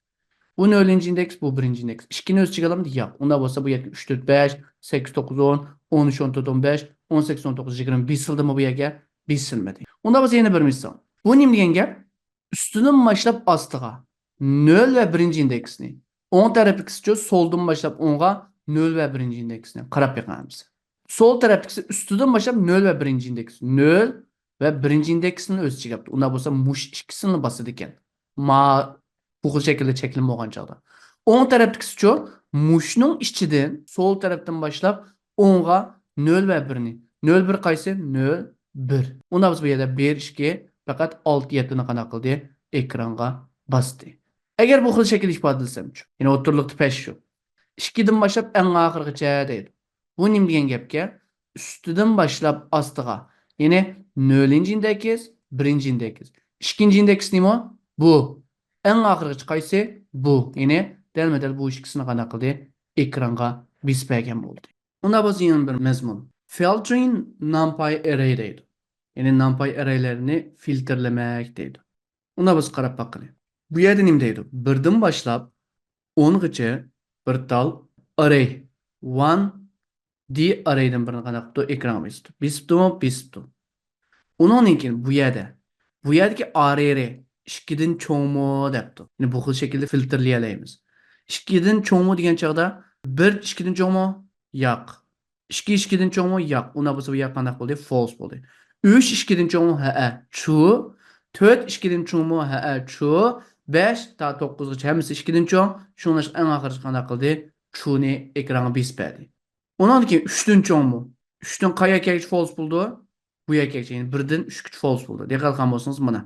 Bu 0-chi indeks, bu 1-chi indeks. Ikkini o'z ichiga olamdi? Yo'q. Unda bo'lsa bu yerga 3 4 5 8 9 10 13 14 15 18 19 20 besildimi bu yerga? Besilmadi. Unda bo'lsa yana bir misol. Bu nima degan gap? Ustidan boshlab ostiga 0 va 1-chi indeksni, o'ng tarafdagisi soldan boshlab o'ngga 0 va 1-chi indeksni qarab beqamiz. Sol tarafdagisi ustidan boshlab 0 va 1-chi indeks. 0 va 1-chi indeksni o'z ichiga olibdi. Unda bo'lsa mush ikkisini bosadi ekan. Bu xil shaklda cheklanmagan chog'da. O'ng tarafdagisi mushning ichidan sol tarafdan boshlab o'ngga 0 va 1ni. 0 1 qaysi? 0 1. Unda biz bu yerda 1 2 faqat 6 7 ni qana qildi? Ekranga bosdi. Agar bu xil shaklda ifodalasam-chi, ya'ni o'tirliqda pesh shu. 2 dan boshlab eng oxirigacha deydi. Bu nima degan gapga? Ustidan boshlab ostiga, ya'ni 0-chi indeks, 1-chi indeks. 2-chi indeks nima? Bu. Eng oxirigacha qaysi? Bu. Ya'ni dalma-dal bu ikkisini qana qildi? Ekranga besbergan bo'ldi. Unda biz yana bir mazmun. Filtering numpy array deydi. Yani numpy arraylerini filtrelemek deydi. Ona biz qarab bakalım. Bu yerda nima deydi? 1dan boshlab 10gacha bir tal array 1D arraydan birini qanday qilib ekranga besibdi. Besibdi. Undan keyin bu yerdagi array 2dan cho'ngmi debdi. Yani bu xil shaklda filtrlay olamiz. 2dan cho'ngmi degan chaqda 1 2dan cho'ngmi? Yo'q. 2 2'den cho'ng mu? Yo'q. Unda bo'lsa bu yoq qanday bo'ldi? False bo'ldi. 3 2'den cho'ng mu? Ha, true. 4 2'den cho'ng mu? Ha, true. 5 ta 9 gacha hammasi 2'den cho'ng. Shuningdek eng oxirgi qanday qildi? True ni ekranga besib berdi. Undan keyin 3'den cho'ng mu? 3'den qayerga kelgach false bo'ldi? Bu yerga kelgach, ya'ni 1'den 3 gacha false bo'ldi. Diqqat qilgan bo'lsangiz mana.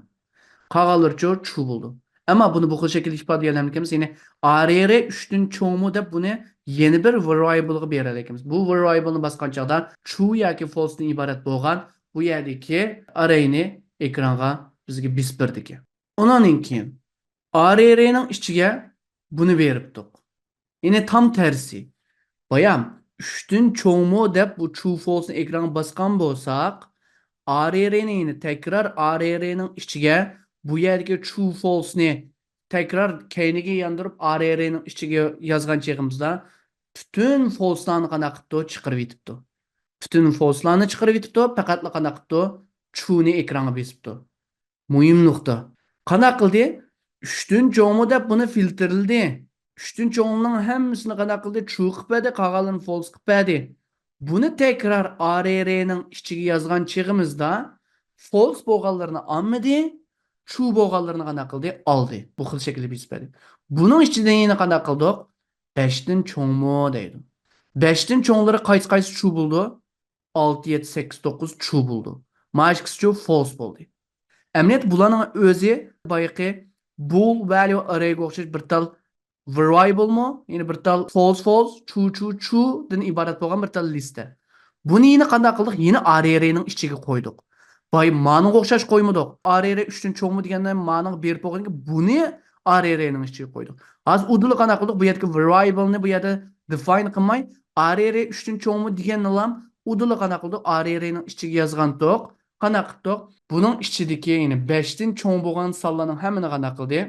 Qolganlari true bo'ldi. Ammo buni bu xil shaklda ifodalaymiz ekanmiz. Ya'ni ARR 3'dan cho'ngmi deb buni yeni bir variable'ga berar ekanmiz. Bu variable'ni bosgan chaqda true yoki false dan iborat bo'lgan bu yerdagi arrayni ekranga bizga bisib berdi ekan. Undan keyin ARR ning ichiga buni beribdik. Yine tam tersi. Bayam 3'dan cho'ngmi deb bu true false ni ekranga bosgan bo'lsak, ARR'ni tekrar ARR'ning ichiga bu yerdagi true false ni tekrar keyniga yandırıp ARR'ning ichiga yozgan cheg'imizda bütün false'larni qanday qilibdi chiqarib yetibdi. Bütün false'larni chiqarib yetibdi, faqatla qanday qilibdi true ni ekranga besibdi. Muhim nuqta. Qanday qildi? 3'dan cho'ngmi deb buni filtrladi. 3'dan cho'ngning hammasini qanday qildi? True qilib berdi, qolganlarini false qilib berdi. Buni tekrar ARR'ning ichiga yozgan chig'imizda false bo'lganlarini olmadi, true bo'lganlarini qanday qildi? Oldi. Bu xil shaklda berdi. Buning ichidan yana qanday qildik? 5 dan cho'ngmi deydi. 5 dan cho'nglari qaysi true bo'ldi? 6, 7, 8, 9 true bo'ldi. Majkisi false bo'ldi. Emniyet bularning o'zi boyaqi bool value arrayga o'xshash bir tal variable mu? Ya'ni bir tal false true dan iborat bo'lgan bir tal lista. Buni yine qanday qildik? Yine array'ning ichiga qo'ydik. Boy ma'noga o'xshash qo'ymadik. Array 3 dan cho'ngmi degandan ma'noga berib qo'yganki, buni array'ning ichiga qo'ydik. Hozir uduli qanday qildik? Bu yerga variable ni bu yerda define qilmay, array 3 dan cho'ngmi deganni ham uduli qanday qildik? Array'ning ichiga yozgandik. Qanday qildik? Buning ichidagi, ya'ni 5 dan cho'ng bo'lgan sonlarning hammani qanday qildi?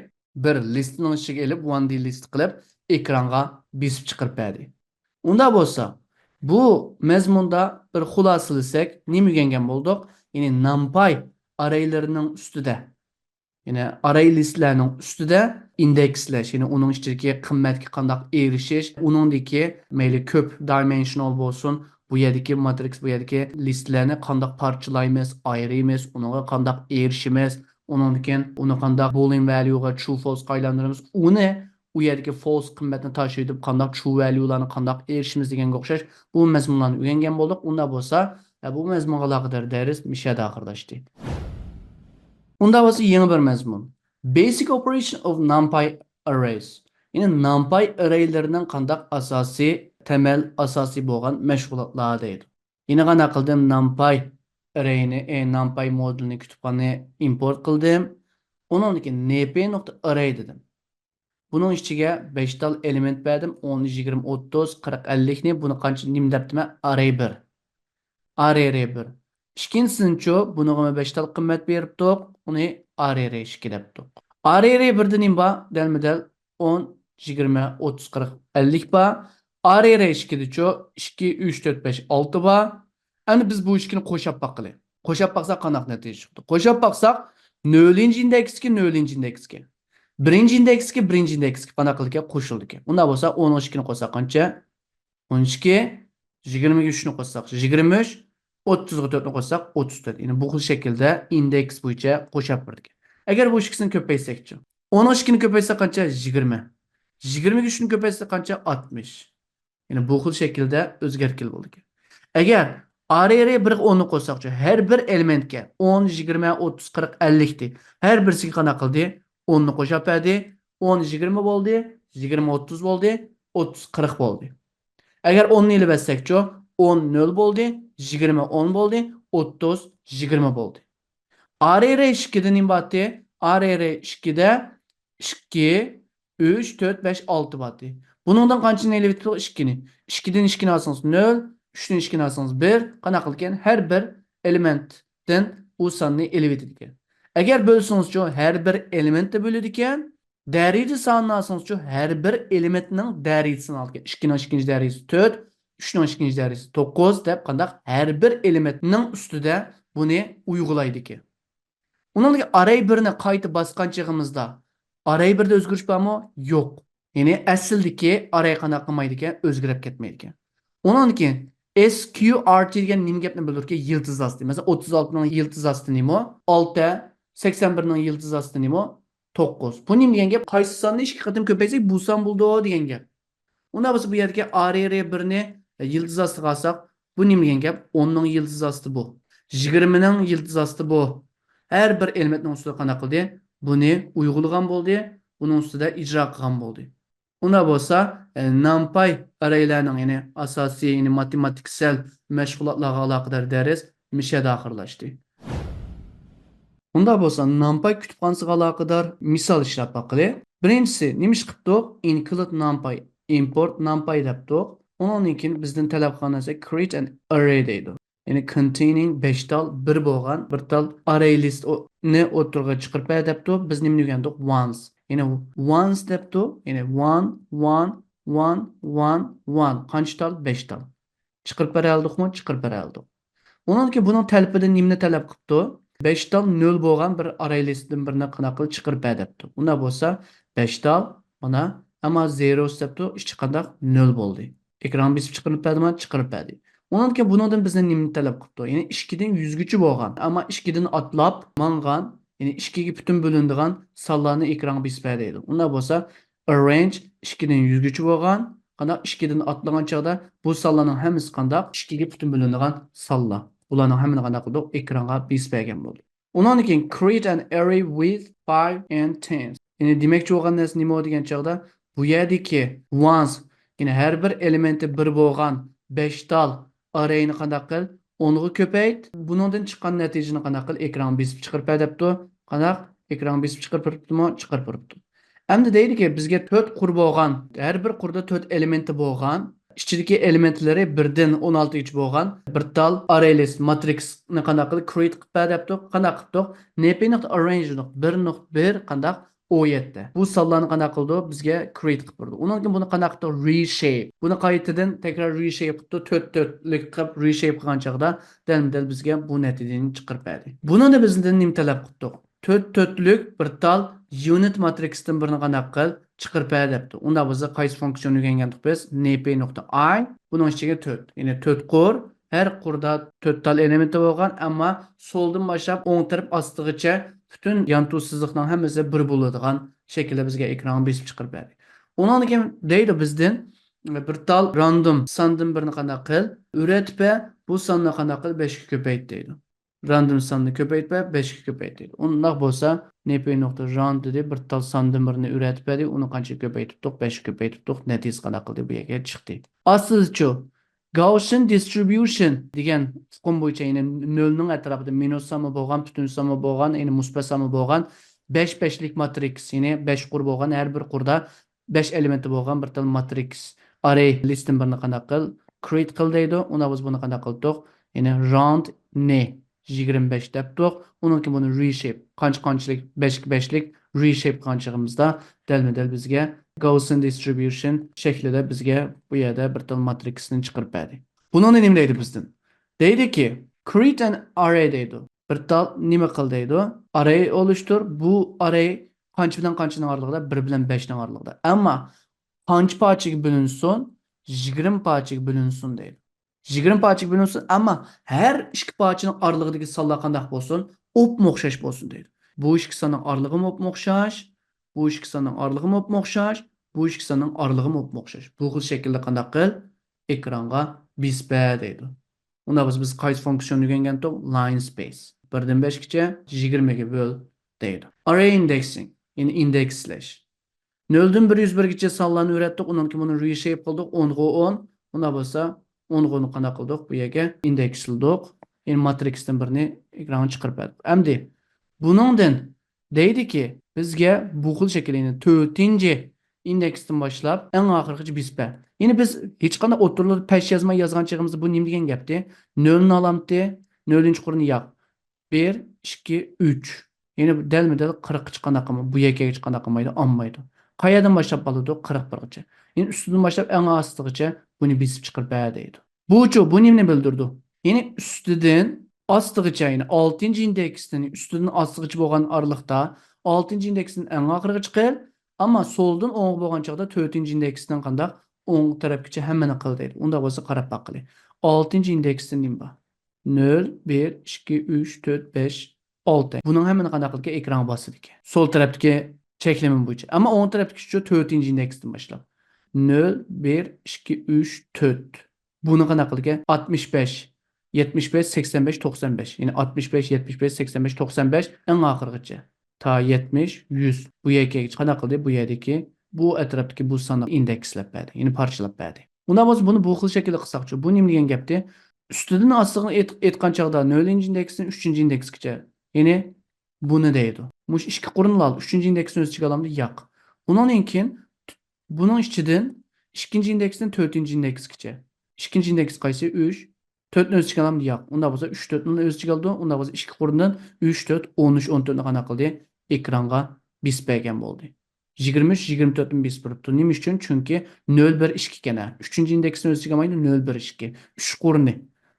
Bir listning ichiga elib, one d list qilib, ekranga besib chiqarib berdi. Unda bo'lsa, bu mazmunda bir xulosalasak, nima o'rgangan bo'ldik? Ya'ni NumPy arraylarining ustida, ya'ni array listlarning ustida indekslash, ya'ni uning ichidagi qimmatga qanday erishish, uningdagi mayli ko'p dimensional bo'lsin, bu yerdagi matrix, bu yerdagi listlarni qanday parchalaymiz, ayiramiz, unga qanday erishimiz, undan keyin uni qanday boolean value ga true false aylantiramiz, uni u yerdagi false qimmatni tashib qanday true valuelarni qanday erishimiz deganga o'xshash bu mazmunlarni o'rgangan bo'ldik. Unda bo'lsa, bu mazmunga aloqador dars mishada oxirlashdi. Unda bo'lsa yangi bir mazmun. Basic operation of NumPy arrays. Ya'ni NumPy arraylarining qanday asosiy, temel asosiy bo'lgan mashg'ulotlar deydi. Yine qanday qildim? NumPy arrayni, NumPy modulini kutubxonaga import qildim. Undan keyin np.array dedim. Bunun ichiga 5 tal element berdim. 10, 20, 30, 40, 50 ni buni qancha nim debdimi? Array 1. Array 1. İkincisininchi buniga 5 tal qimmat beribdik. Uni array 2 debdik. Array 1 nim bor? Dalma-dal 10, 20, 30, 40, 50 bor. Array 2-dichu 2, 3, 4, 5, 6 bor. Endi biz bu ikini qo'shib baqaylik. Qo'shib baqsak qanday natija chiqdi? Qo'shib baqsak 0-indeksga 0-indeksga. Birinchi indeksga birinchi indeksga qanday qildik? Qo'shildi ekan. Unda bo'lsa 12 ni qo'shsak qancha? 12, 23 ni qo'shsak 23, 30 ga 4 ni qo'shsak 34. Ya'ni bu xil shaklda indeks bo'yicha qo'shib birdik. Agar bu ikkisini ko'paytsakchi, 12 ni ko'paytsak qancha? 20. 20 ga 3 ni ko'paytsak qancha? 60. Ya'ni bu xil shaklda o'zgartirish bo'ldi. Agar array 1 ga 10 ni qo'shsakchi, har bir elementga 10, 20, 30, 40, 50 di. Har birisiga qanday qildi? 10 ni qo'shib berdi. 10 20 bo'ldi, 20 30 bo'ldi, 30 40 bo'ldi. Agar 10 ni ilib etsakchi, 10 0 bo'ldi, 20 10 bo'ldi, 30 20 bo'ldi. Array 2 dan iborat. Array 2 da 2 3 4 5 6 bo'ldi. Buningdan qanchani ilib etdik? 2 ni. 2 dan 2 ni olsangiz 0, 3 dan 2 ni olsangiz 1. Qanaqa qilgan? Har bir elementdan u sonni ilib etdik. Agar bo'lsangiz-chi, har bir elementni bo'ladi ekan, darajasi sonini olsangiz-chi, har bir elementning darajasini olgan. 2 ning ikkinchi darajasi 4, 3 ning ikkinchi darajasi 9 deb qanday har bir elementning ustida buni uyg'ulaydi ekan. Uningga array 1 ni qayta bosgan chig'imizda array 1 da o'zgarish bormi? Yo'q. Ya'ni asldagi array qanday qilmaydi ekan, o'zgarib ketmaydi ekan. Ondan keyin SQRT degan nima gapni bildirki yıldız asti. Mesela 36 ning yıldız asti nima? 6, 81 ning yıldız asti nima? 9. Bu nima degan gap? Qaysi sonni 2 qatim ko'paysak bu son bo'ldi degan gap. Unda biz bu yerga ARR 1ni yıldız astiga alsak, bu nima degan gap? 10 ning yıldız asti bu. 20 ning yıldız asti bu. Her bir elementning ustida qanaqa qildi? Buni uyg'ulagan bo'ldi, buning ustida ijro qilgan bo'ldi. Unda bo'lsa, NumPy arraylarning, ya'ni asosiy, ya'ni matematiksel mashg'ulotlarga aloqador dars mishada oxirlashdi. Unda bo'lsa, NumPy kutubxonasiga aloqador misol ishlab baqili. Birinchisi, nima ish qildik? Include NumPy, import NumPy debdik. Undan keyin bizdan talab qilgan narsa create an array deydi. Ya'ni containing 5 tal bir bo'lgan bir tal array list ni o'tirg'a chiqarib debdik. Biz nima degandik? Once. Ya'ni once debdik. Ya'ni 1 1 1 1 1 qancha tal? 5 tal. Chiqarib beraldikmi? Chiqarib beraldik. Ondan keyin buning talabida nimani talab qilibdi? 5 tal 0 bo'lgan bir array listdan birini qanaqa qilib chiqarib debdi. Unda bo'lsa 5 tal mana ama 0 debdi, hech qanday 0 bo'ldi. Ekran besib chiqarib berdimi? Chiqarib berdi. Ondan keyin bundan bizdan nimani talab qilibdi? Ya'ni 2 dan 100 gacha bo'lgan, ama 2 dan atlab mangan, ya'ni 2 ga butun bo'linadigan sonlarni ekranga besib berdi. Unda bo'lsa arrange 2 dan 100 gacha bo'lgan, qanday 2 dan atlagan chaqda bu sonlarning hammasi qanday 2 ga butun bo'linadigan sonlar. Ularning hammani qanday qildik? Ekranga besib bergan bo'ldi. Ondan keyin create an array with 5 and 10. Ya'ni demakchi bo'lgan narsa nima degan chaqda bu yerdagi once, ya'ni har bir elementi bir bo'lgan 5 tal arrayni qanday qil 10 ga ko'payt. Buningdan chiqqan natijani qanday qil ekran besib chiqarib debdi. Qanday ekran besib chiqarib turibdimi? Chiqarib turibdi. Endi deydiki bizga 4 qur bo'lgan, har bir qurda 4 elementi bo'lgan, ichidagi elementlari 1 dan 16 gacha bo'lgan bir tal array list matrixni qanday qilib create qilib debdi. Qanday qildik? np.arrange 1.1 qanday 17. Bu sonlarni qanday qildi? Bizga create qilib berdi. Undan keyin buni qanday qildi? Reshape. Buni qaytadan tekrar reshape qildi. 4-4lik qilib reshape qilgan chaqda dal bizga bu natijani chiqarib berdi. Buni da bizdan nima talab qildik? 4-4lik bir tal unit matrixdan birini qanday qil chiqarib debdi. Unda biz qaysi funksiyonni o'rgangandik biz? np.i buning ichiga 4. Ya'ni 4 qur, har qurda 4 tal elementi bo'lgan, ammo soldan boshlab o'ng taraf ostigacha bütün yantu sızlıqdan hammasi bir bo'ladigan shaklda bizga ekran besib chiqarib berdi. Undan keyin deydi bizdan bir tal random sondan birini qanday qil, o'rgatib bu sonni qanday qil 5 ga ko'payt deydi. Random sonni ko'paytib 5 ga ko'payt deydi. Undaq bo'lsa np.rand dedi bir tal sondan birini o'rgatib berdi, uni qancha ko'paytirdik? 5 ga ko'paytirdik. Natija qanday qildi bu yerga chiqdi. Aslicha Gaussian distribution degan hukm bo'yicha ya'ni 0 ning atrofida minus soni bo'lgan, butun soni bo'lgan, ya'ni musbat soni bo'lgan 5-5lik matrix, ya'ni 5 qur bo'lgan, har bir qurda 5 elementi bo'lgan bir tal matrix array listni birini qanday qil create qil deydi. Unda biz buni qanday qildik? Ya'ni round ne 25 debdik. Undan keyin buni reshape qanchalik 5-5lik reshape qanchag'imizda dal bizga Gaussian distribution shaklida bizga bu yerda bir tal matrixni chiqarib berdi. Buni nima deydi bizdan? Deydiki create an array deydi. Bir tal nima qil deydi? Array oluştur. Bu array qancha bilan qanchaning oralig'ida? 1 bilan 5 ning oralig'ida. Ammo qancha parchaga bo'linsin? 20 parchaga bo'linsin deydi. 20 parchaga bo'linsin, ammo har ikki parchaning oralig'idagi sonlar qanday bo'lsin? O'xshash bo'lsin deydi. Bu ikki sonning oralig'i o'xshash. Bu ikki sonning oralig'i o'xshash. Bu ikki sonning oralig'i o'xshash. Bu xil shaklda qanday qil ekranga bisba deydi. Unda biz qaysi funksiyonni o'rgangandik? Line space. 1 dan 5 gacha 20 ga bo'l deydi. Array indexing, ya'ni indekslash. 0 dan 101 gacha sonlarni o'rgatdik, undan keyin buni reshape qildik 10 ga 10. Unda bo'lsa 10 ga 10 qanday qildik? Bu yerga indeksladik. Ya'ni matrixdan birini ekranga chiqarib berdik. Endi buningdan deydiki bizga bu xil shaklni 4-chi indeksdan boshlab eng oxirgi bisba. Ya'ni biz hech qanday o'tirib pesh yozma yozgan chig'imizda bu nima degan gapdi? 0 ni olamdi, 0-chi qurni yo'q. 1 2 3. Ya'ni dalma-dal 40 chiqqanda qilma, bu yerga chiqqanda qilmaydi, olmaydi. Qayerdan boshlab bo'ladi? 41 gacha. Ya'ni ustidan boshlab eng ostigacha buni besib chiqarib beradi. Bu nimani bildirdi? Ya'ni ustidan ostigacha, ya'ni 6-chi indeksdan ustidan ostigacha bo'lgan oraliqda 6-chi indeksdan eng oxiriga chiqib, ammo soldan o'ng bo'lgan chaqda 4-chi indeksdan qanday o'ng tarafgacha hammani qil deydi. Unda bo'lsa qarab baqili. 6-cı indeksda nim bor? 0, 1, 2, 3, 4, 5, 6. Bunun hammani qanday qilib ekranga bosadi ekan. Sol tarafdagi cheklama bo'yicha. Ammo o'ng tarafdagi shu 4-cı indeksdan boshlab. 0, 1, 2, 3, 4. Bunu qanday qilgan? 65, 75, 85, 95. Yani 65, 75, 85, 95 en oxirgacha. Ta 70, 100. Bu yerga qanday qildi? Bu yerdagi bu atrofdagi bu sonni indekslab berdi. Ya'ni parchalab berdi. Undan bo'lsa buni bu xil shaklda qilsaqchi, bu nima degan gapdi? Ustidan ostiga aytgan chaqda 0-cı indeksdan 3-cü indeksgacha. Ya'ni buni deydi. Mush ikki qurinli al 3-cü indeksni o'z ichiga olamdi? Yo'q. Undan keyin bunun ichidan 2-ci indeksdan 4-cü indeksgacha. 2-ci indeks qaysi? 3. 4-ni o'z ichiga olamdi? Yo'q. Unda bo'lsa 3 4ni o'z ichiga oldi. Unda bo'lsa ikki qurindan 3 4 13 14ni qana qildi? Ekranga bis bergan bo'ldi. 23 24ni bis beribdi. Nima uchun? Chunki 0 1 2 kana. 3-cü indeksni o'z ichiga olmaydi 0 1 2. 3 qurini.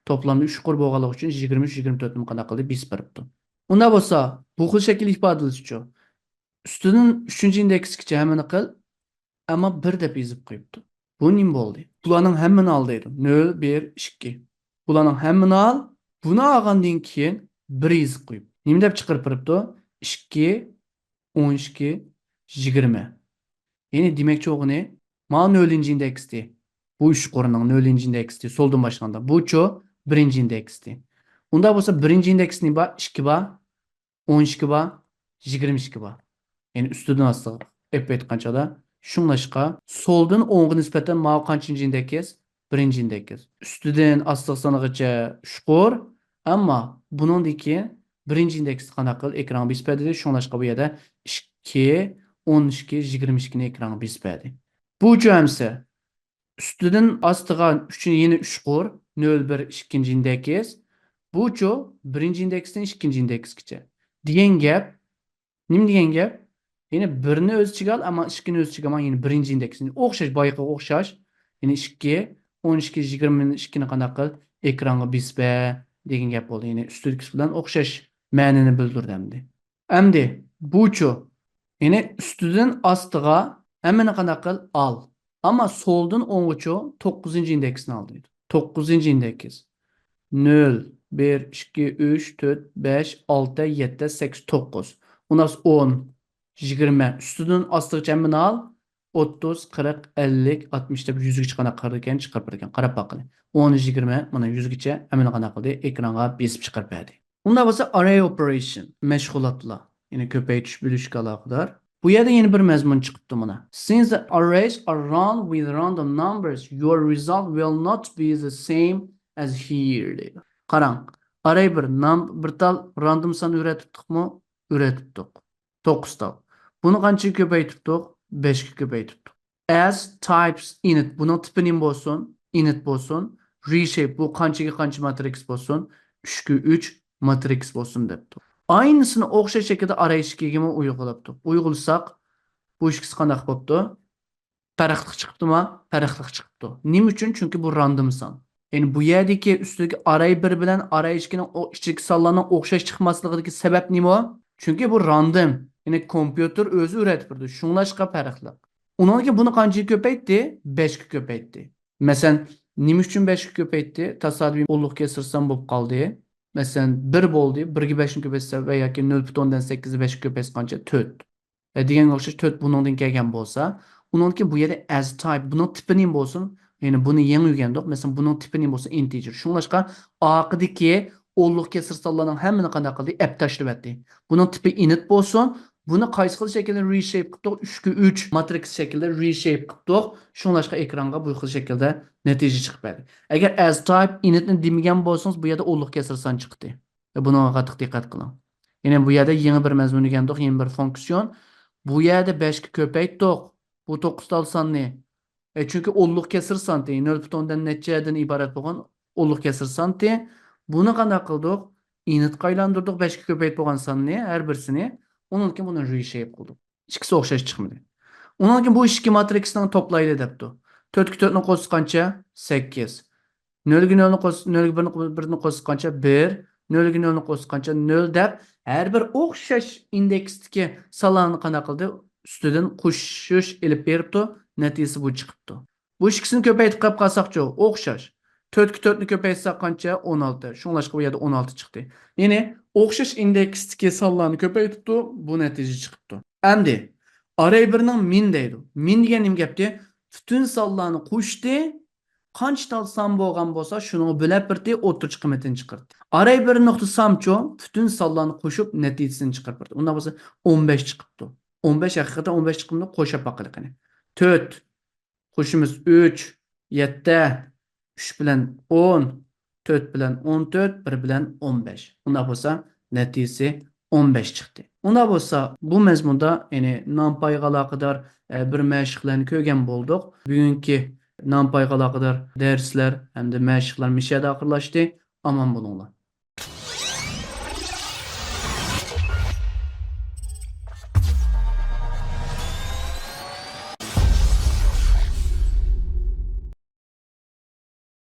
Toplamda 3 qur bo'lganligi uchun 23 24ni qana qildi? Bis beribdi. Unda bo'lsa bu xil shakl ifodalash uchun ustidan 3-cü indeksgacha hammani qil, ammo 1 deb yozib qo'yibdi. Bu nima bo'ldi? Bularning hammani al deydi. 0 1 2. Bularning hammani al. Buni olgandan keyin 1 yozib qo'yib. Nima deb chiqarib turibdi? 2 12 20. Ya'ni demakchi o'g'ini mana 0-cı indeksdi. Bu 3 qo'rining 0-cı indeksdi. Soldan boshlaganda. Bu-chu 1-ci indeksdi. Unda bo'lsa 1-ci indeksning bor 2 bor, 12 bor, 22 bor. Ya'ni ustidan ostiga aytganchada shunglashqa soldan o'ngga nisbatan mana qanchinchi indeks? 1-ci indeks. Ustidan ostiga sanagacha 3 qo'r, ammo buningdagi 1-ci indeksni qanday qil ekranga bisbadi. Shunglashqa bu yerda 2 12 22 ni ekranga bisbadi. Bu jo'msa ustidan ostiga 3-ni yeni 3 qo'r 0 1 2-ci indeks. Bu-chu 1-ci indeksdan 2-ci indeksgacha. Degan gap, nima degan gap? Yine 1'ni öz ichiga al, ammo 2'ni öz ichiga olma, yine 1-ci indeksini o'xshash, boyaga o'xshash. Yine 2 12 20 ni 2'ni qanday qil ekranga bisba degan gap bo'ldi. Yine ustidagi bilan o'xshash ma'noni bildirdi. Endi bu-chu yine ustidan ostiga hammani qanday qil al. Ammo soldan o'nggacha 9-cı indeksini al deydi. 9-cı indeks. 0 1 2 3 4 5 6 7 8 9. Unas 10 20 üstüden astıqcha hammani al 30 40 50 60 deb 100 ga chiqqanda qararkan chiqarib bergan. Qarab boqing. 10 20 mana 100 gacha hammani qana qildi ekranga besib chiqarib berdi. Unda bo'lsa array operation mashg'ulotlar, ya'ni ko'paytirish bo'lishga aloqador. Bu yerda yana bir mazmun chiqibdi mana. Since the arrays are run with random numbers, your result will not be the same as here deydi. Qarang. Array bir tal random son o'rgatibdikmi? O'rgatibdik. 9 tal. Bunu qancha ko'paytirdik? 5 ga ko'paytirdik. As types init bunun tipi nima bo'lsin? Init bo'lsin. Reshape bu qanchaga qancha matrix bo'lsin? 3 ga 3 matrix bo'lsin debdi. Aynısını o'xshash shaklda array ishkiga uyg'olabdi. Uyg'ulsak bu ikkisi qanday bo'libdi? Farqli chiqibdimi? Farqli chiqibdi. Nima uchun? Chunki bu random son. Yani bu yerdeki üstteki array 1 bilan array 2'ning ichki sonlarning o'xshash chiqmasligidagi sabab nima? Çünkü bu random. Yani kompüter özü üretip durdu. Şunlaşqa farqli. Ondan ki bunu qancha ko'paytdi? 5 ga ko'paytdi. Mesela nima uchun 5 ga ko'paytdi? Tasodifiy ulug' keltirsam bo'lib qoldi. Mesela 1 bo'ldi. 1 ga 5 ni ko'paytsa va yoki 0.8 ga 5 ga ko'paytsa 4. Degan o'xshash 4 bundan kelgan bo'lsa, undan ki bu yerda as type bunun tipi nima bo'lsin? Yani bunu yeni öğrendik. Mesela bunun tipi nima bo'lsa integer. Şunlaşqa aqidagi ulug' kesir sonlarning hammani qanday qildi? App tashlab etdi. Bunun tipi init bo'lsin. Bunu qaysi xil shaklda reshape qildik? 3 ga 3 matrix shaklda reshape qildik. Shunlashqa ekranga bu xil shaklda natija chiqib berdi. Agar as type initni demagan bo'lsangiz, bu yerda ulug' kesir son chiqdi. Buni qattiq diqqat qiling. Ya'ni bu yerda yangi bir mazmun o'rgandik, yangi bir fonksiyon. Bu yerda 5 ga ko'paytdik. Bu 9 tal sonni. Çünkü ulug' kesir santi 0.dan nechadan iborat bo'lgan ulug' kesir santi. Buni qanday qildik? Initga aylantirdik 5 ga ko'paytib bo'lgan sonni har birisini. Ondan keyin buni reshape qildik. İkisi o'xshash chiqmadi. Ondan keyin bu ikki matriksni toplaydi debdi. 4 ga 4 ni qo'shgancha 8. 0 ga 0 ni 0 ga 1 ni qo'shgancha 1. 0 ga 0 ni qo'shgancha 0 deb har bir o'xshash indeksdagi sonlarni qanday qildi? Ustidan qo'shish elib beribdi. Neticesi bu çıktı. Bu ikisini köpeytip qap qalsaqçı oxşaş. 4 4'nü köpeytsək qancha 16. Şunlaşqa bu yerdə 16 çıxdı. Yəni oxşaş indeksdəki sallarını köpeytipdi, bu nəticə çıxıbdı. Əndi array birinin min deydi. Min degan nim gapdi? Bütün sallarını qo'shdi, qancha tal son bo'lgan bo'lsa, shuni bo'lib birdi, o'rtacha qiymatini chiqardi. Array 1.samcho bütün sallarını qo'shib natijasini chiqardi. Unda bo'lsa 15 chiqibdi. 15 haqiqatan 15 chiqimni qo'shib baqiliqini. 4 qo'shimiz 3, 7, 3 bilan 10, 4 bilan 14, 1 bilan 15. Unda bo'lsa natijasi 15 chiqdi. Unda bo'lsa bu mazmunda ya'ni NumPy'ga aloqador bir mashqlarni ko'rgan bo'ldik. Bugungi NumPy'ga aloqador darslar hamda mashqlar mishada oxirlashdi. Aman bo'linglar.